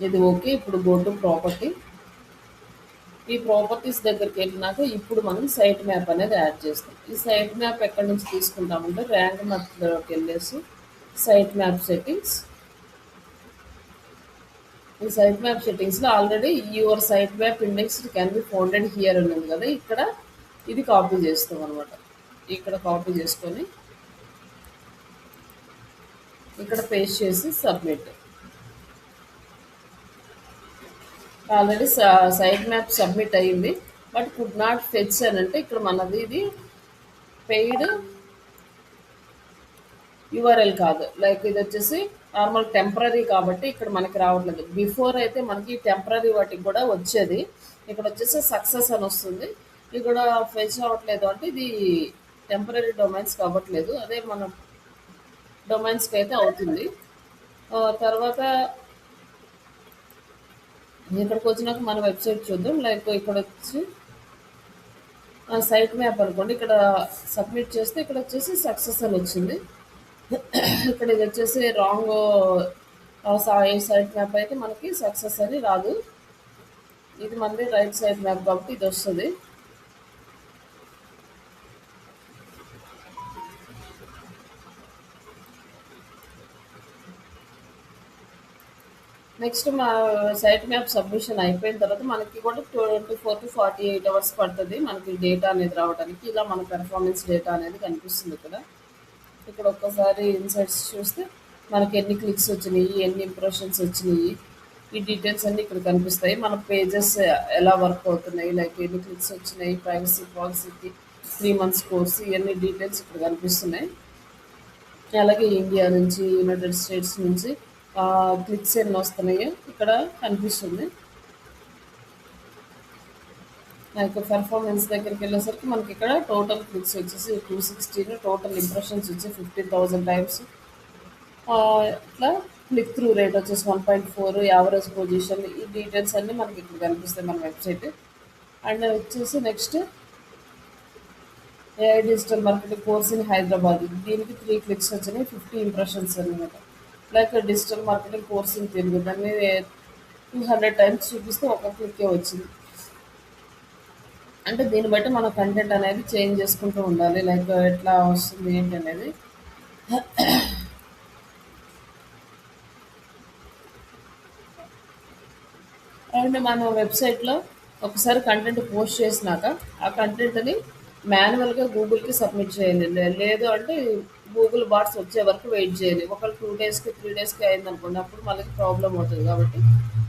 ఇది ఓకే. ఇప్పుడు గో టు ప్రాపర్టీ. ఈ ప్రాపర్టీస్ దగ్గరికి వెళ్ళినాక ఇప్పుడు మనం సైట్ మ్యాప్ అనేది యాడ్ చేస్తాం. ఈ సైట్ మ్యాప్ ఎక్కడి నుంచి తీసుకుంటామంటే ర్యాంక్ మ్యాప్లోకి వెళ్ళేసి సైట్ మ్యాప్ సెట్టింగ్స్. ఈ సైట్ మ్యాప్ సెట్టింగ్స్లో already your site map index can be founded here అని ఉంది కదా, ఇక్కడ ఇది కాపీ చేస్తాం అనమాట. ఇక్కడ కాపీ చేసుకొని ఇక్కడ పేస్ట్ చేసి submit. Already site map submit అయ్యింది, బట్ కుడ్ నాట్ ఫెచ్ అని అంటే ఇక్కడ మనది ఇది పెయిడ్ యూఆర్ఎల్ కాదు. లైక్ ఇది వచ్చేసి నార్మల్ టెంపరీ కాబట్టి ఇక్కడ మనకి రావట్లేదు. బిఫోర్ అయితే మనకి టెంపరీ వాటికి కూడా వచ్చేది. ఇక్కడ వచ్చేసి సక్సెస్ అని వస్తుంది. ఇది కూడా ఫెచ్ అవ్వట్లేదు అంటే ఇది టెంపరీ డొమైన్స్ అవ్వట్లేదు. అదే మన డొమైన్స్కి అయితే అవుతుంది. తర్వాత ఇక్కడికి వచ్చినాక మన వెబ్సైట్ చూద్దాం. లైక్ ఇక్కడ వచ్చి సైట్ మ్యాప్ అనుకోండి, ఇక్కడ సబ్మిట్ చేస్తే ఇక్కడ వచ్చేసి సక్సెస్ అని వచ్చింది. ఇక్కడ ఇది వచ్చేసి రాంగ్ సైట్ మ్యాప్ అయితే మనకి సక్సెస్ అని రాదు. ఇది మనది రైట్ సైడ్ మ్యాప్ కాబట్టి ఇది వస్తుంది. నెక్స్ట్ మా సైట్ మ్యాప్ సబ్మిషన్ అయిపోయిన తర్వాత మనకి కూడా 24 to 48 అవర్స్ పడుతుంది మనకి డేటా అనేది రావడానికి. ఇలా మన పెర్ఫార్మెన్స్ డేటా అనేది కనిపిస్తుంది ఇక్కడ. ఇక్కడ ఒక్కసారి ఇన్సైట్స్ చూస్తే మనకి ఎన్ని క్లిక్స్ వచ్చినాయి, ఎన్ని ఇంప్రెషన్స్ వచ్చినాయి, ఈ డీటెయిల్స్ అన్నీ ఇక్కడ కనిపిస్తాయి. మన పేజెస్ ఎలా వర్క్ అవుతున్నాయి, లైక్ ఎన్ని క్లిక్స్ వచ్చినాయి, ప్రైవసీ పాలసీకి 3 months కోర్స్, ఇవన్నీ డీటెయిల్స్ ఇక్కడ కనిపిస్తున్నాయి. అలాగే ఇండియా నుంచి, యునైటెడ్ స్టేట్స్ నుంచి క్లిక్స్ ఎన్ని వస్తున్నాయో ఇక్కడ కనిపిస్తుంది. లైక్ పెర్ఫార్మెన్స్ దగ్గరికి వెళ్ళేసరికి మనకి ఇక్కడ టోటల్ క్లిక్స్ వచ్చేసి 216, టోటల్ ఇంప్రెషన్స్ వచ్చి 15,000 టైమ్స్. ఇట్లా క్లిక్ త్రూ రేట్ వచ్చేసి 1.4, యావరేజ్ పొజిషన్, ఈ డీటెయిల్స్ అన్నీ మనకి ఇక్కడ కనిపిస్తాయి మన వెబ్సైట్. అండ్ వచ్చేసి next AI digital marketing course in Hyderabad, దీనికి 3 క్లిక్స్ వచ్చినాయి, 50 ఇంప్రెషన్స్ అనమాట. Like digital marketing course in Telugu, దాన్ని 200 టైమ్స్ చూపిస్తే ఒక క్లిక్కే వచ్చింది. అంటే దీన్ని బట్టి మన కంటెంట్ అనేది చేంజ్ చేసుకుంటూ ఉండాలి, లైక్ ఎట్లా వస్తుంది ఏంటి అనేది. అండ్ మన వెబ్సైట్లో ఒకసారి కంటెంట్ పోస్ట్ చేసినాక ఆ కంటెంట్ని మాన్యువల్గా గూగుల్కి సబ్మిట్ చేయాలి. లేదు అంటే గూగుల్ బాట్స్ వచ్చే వరకు వెయిట్ చేయాలి. ఒకవేళ 2 daysకి 3 daysకి అయింది అనుకోండి, అప్పుడు మనకి ప్రాబ్లం అవుతుంది. కాబట్టి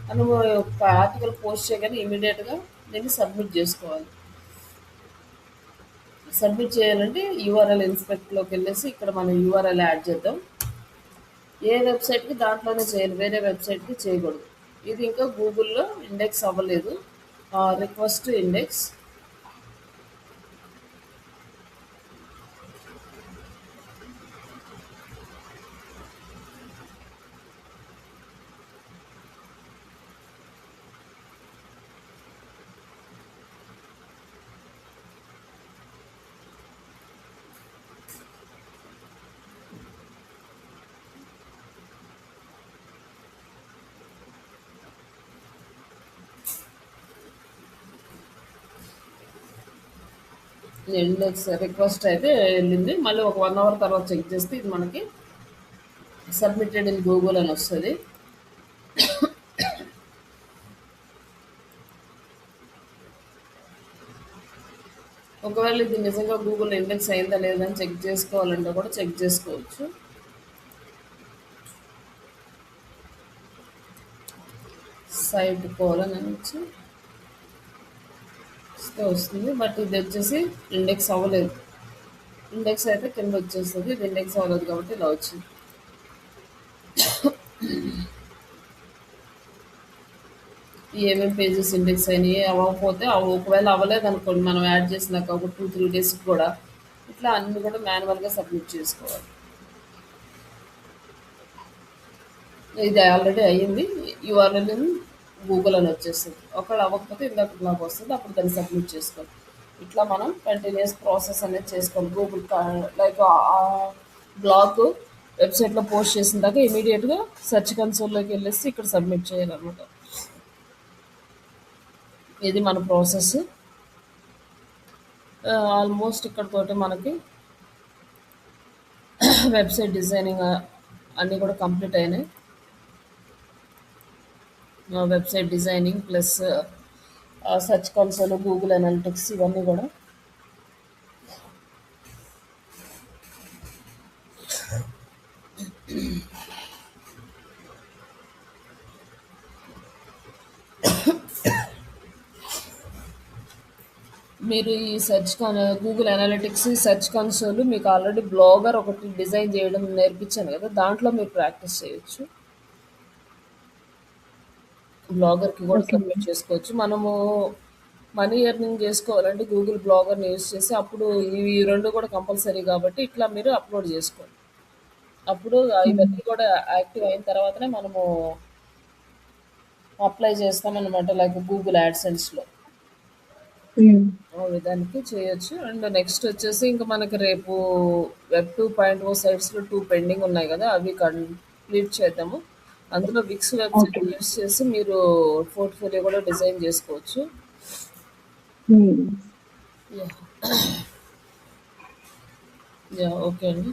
మనం ఒక ఆర్టికల్ పోస్ట్ చేయగానే ఇమీడియట్గా దీన్ని సబ్మిట్ చేసుకోవాలి. సబ్మిట్ చేయాలంటే యూఆర్ఎల్ ఇన్స్పెక్ట్లోకి వెళ్ళేసి ఇక్కడ మనం యూఆర్ఎల్ యాడ్ చేద్దాం. ఏ వెబ్సైట్కి దాంట్లోనే చేయాలి, వేరే వెబ్సైట్కి చేయకూడదు. ఇది ఇంకా గూగుల్లో ఇండెక్స్ అవ్వలేదు. రిక్వెస్ట్ ఇండెక్స్, ఇండెక్స్ రిక్వెస్ట్ అయితే వెళ్ళింది. మళ్ళీ ఒక 1 hour తర్వాత చెక్ చేస్తే ఇది మనకి సబ్మిటెడ్ ఇన్ గూగుల్ అని వస్తుంది. ఒకవేళ ఇది నిజంగా గూగుల్ ఇండెక్స్ అయిందా లేదని చెక్ చేసుకోవాలంటే కూడా చెక్ చేసుకోవచ్చు. సైట్ కోలన్ అని వచ్చి వస్తుంది, బట్ ఇది వచ్చేసి ఇండెక్స్ అవ్వలేదు. ఇండెక్స్ అయితే కింద వచ్చేస్తుంది, ఇది ఇండెక్స్ అవ్వలేదు కాబట్టి ఇలా వచ్చింది. ఏమేమి పేజెస్ ఇండెక్స్ అయినాయి, అవ్వకపోతే ఒకవేళ అవ్వలేదు అనుకోండి, మనం యాడ్ చేసినాక ఒక 2-3 daysకి కూడా ఇట్లా అన్ని కూడా మాన్యువల్గా సబ్మిట్ చేసుకోవాలి. ఇది ఆల్రెడీ అయ్యింది, యూఆర్ఎల్ గూగుల్ అని వచ్చేస్తుంది. ఒకవేళ అవ్వకపోతే ఇందాక నాకు వస్తుంది, అప్పుడు దాన్ని సబ్మిట్ చేసుకోవాలి. ఇట్లా మనం కంటిన్యూస్ ప్రాసెస్ అనేది చేసుకోవాలి. గూగుల్ లైక్ బ్లాగ్ వెబ్సైట్లో పోస్ట్ చేసిన దాకా ఇమీడియట్గా సెర్చ్ కన్సోల్లోకి వెళ్ళేసి ఇక్కడ సబ్మిట్ చేయాలన్నమాట. ఇది మన ప్రాసెస్. ఆల్మోస్ట్ ఇక్కడతోటి మనకి వెబ్సైట్ డిజైనింగ్ అన్నీ కూడా కంప్లీట్ అయినాయి. Website designing plus search console, Google analytics, ఇవన్నీ కూడా మీరు ఈ గూగుల్ అనలిటిక్స్, సెర్చ్ కన్సోల్ మీకు ఆల్రెడీ బ్లాగర్ ఒకటి డిజైన్ చేయడం నేర్పించాను కదా, దాంట్లో మీరు ప్రాక్టీస్ చేయొచ్చు. బ్లాగర్కి కూడా సబ్మిట్ చేసుకోవచ్చు. మనము మనీ ఎర్నింగ్ చేసుకోవాలంటే గూగుల్ బ్లాగర్ని యూజ్ చేసి, అప్పుడు ఇవి 2 కూడా కంపల్సరీ కాబట్టి ఇట్లా మీరు అప్లోడ్ చేసుకోండి. అప్పుడు ఇవన్నీ కూడా యాక్టివ్ అయిన తర్వాతనే మనము అప్లై చేస్తామన్నమాట, లైక్ గూగుల్ యాడ్సెన్స్లో. ఆ విధానికి చేయొచ్చు. అండ్ నెక్స్ట్ వచ్చేసి ఇంకా మనకి రేపు వెబ్ 2.0 సైట్స్లో 2 పెండింగ్ ఉన్నాయి కదా, అవి కంప్లీట్ చేద్దాము. అందులో విక్స్ వెబ్సైట్ యూస్ చేసి మీరు పోర్ట్ఫోలియో కూడా డిజైన్ చేసుకోవచ్చు. యా ఓకే అండి.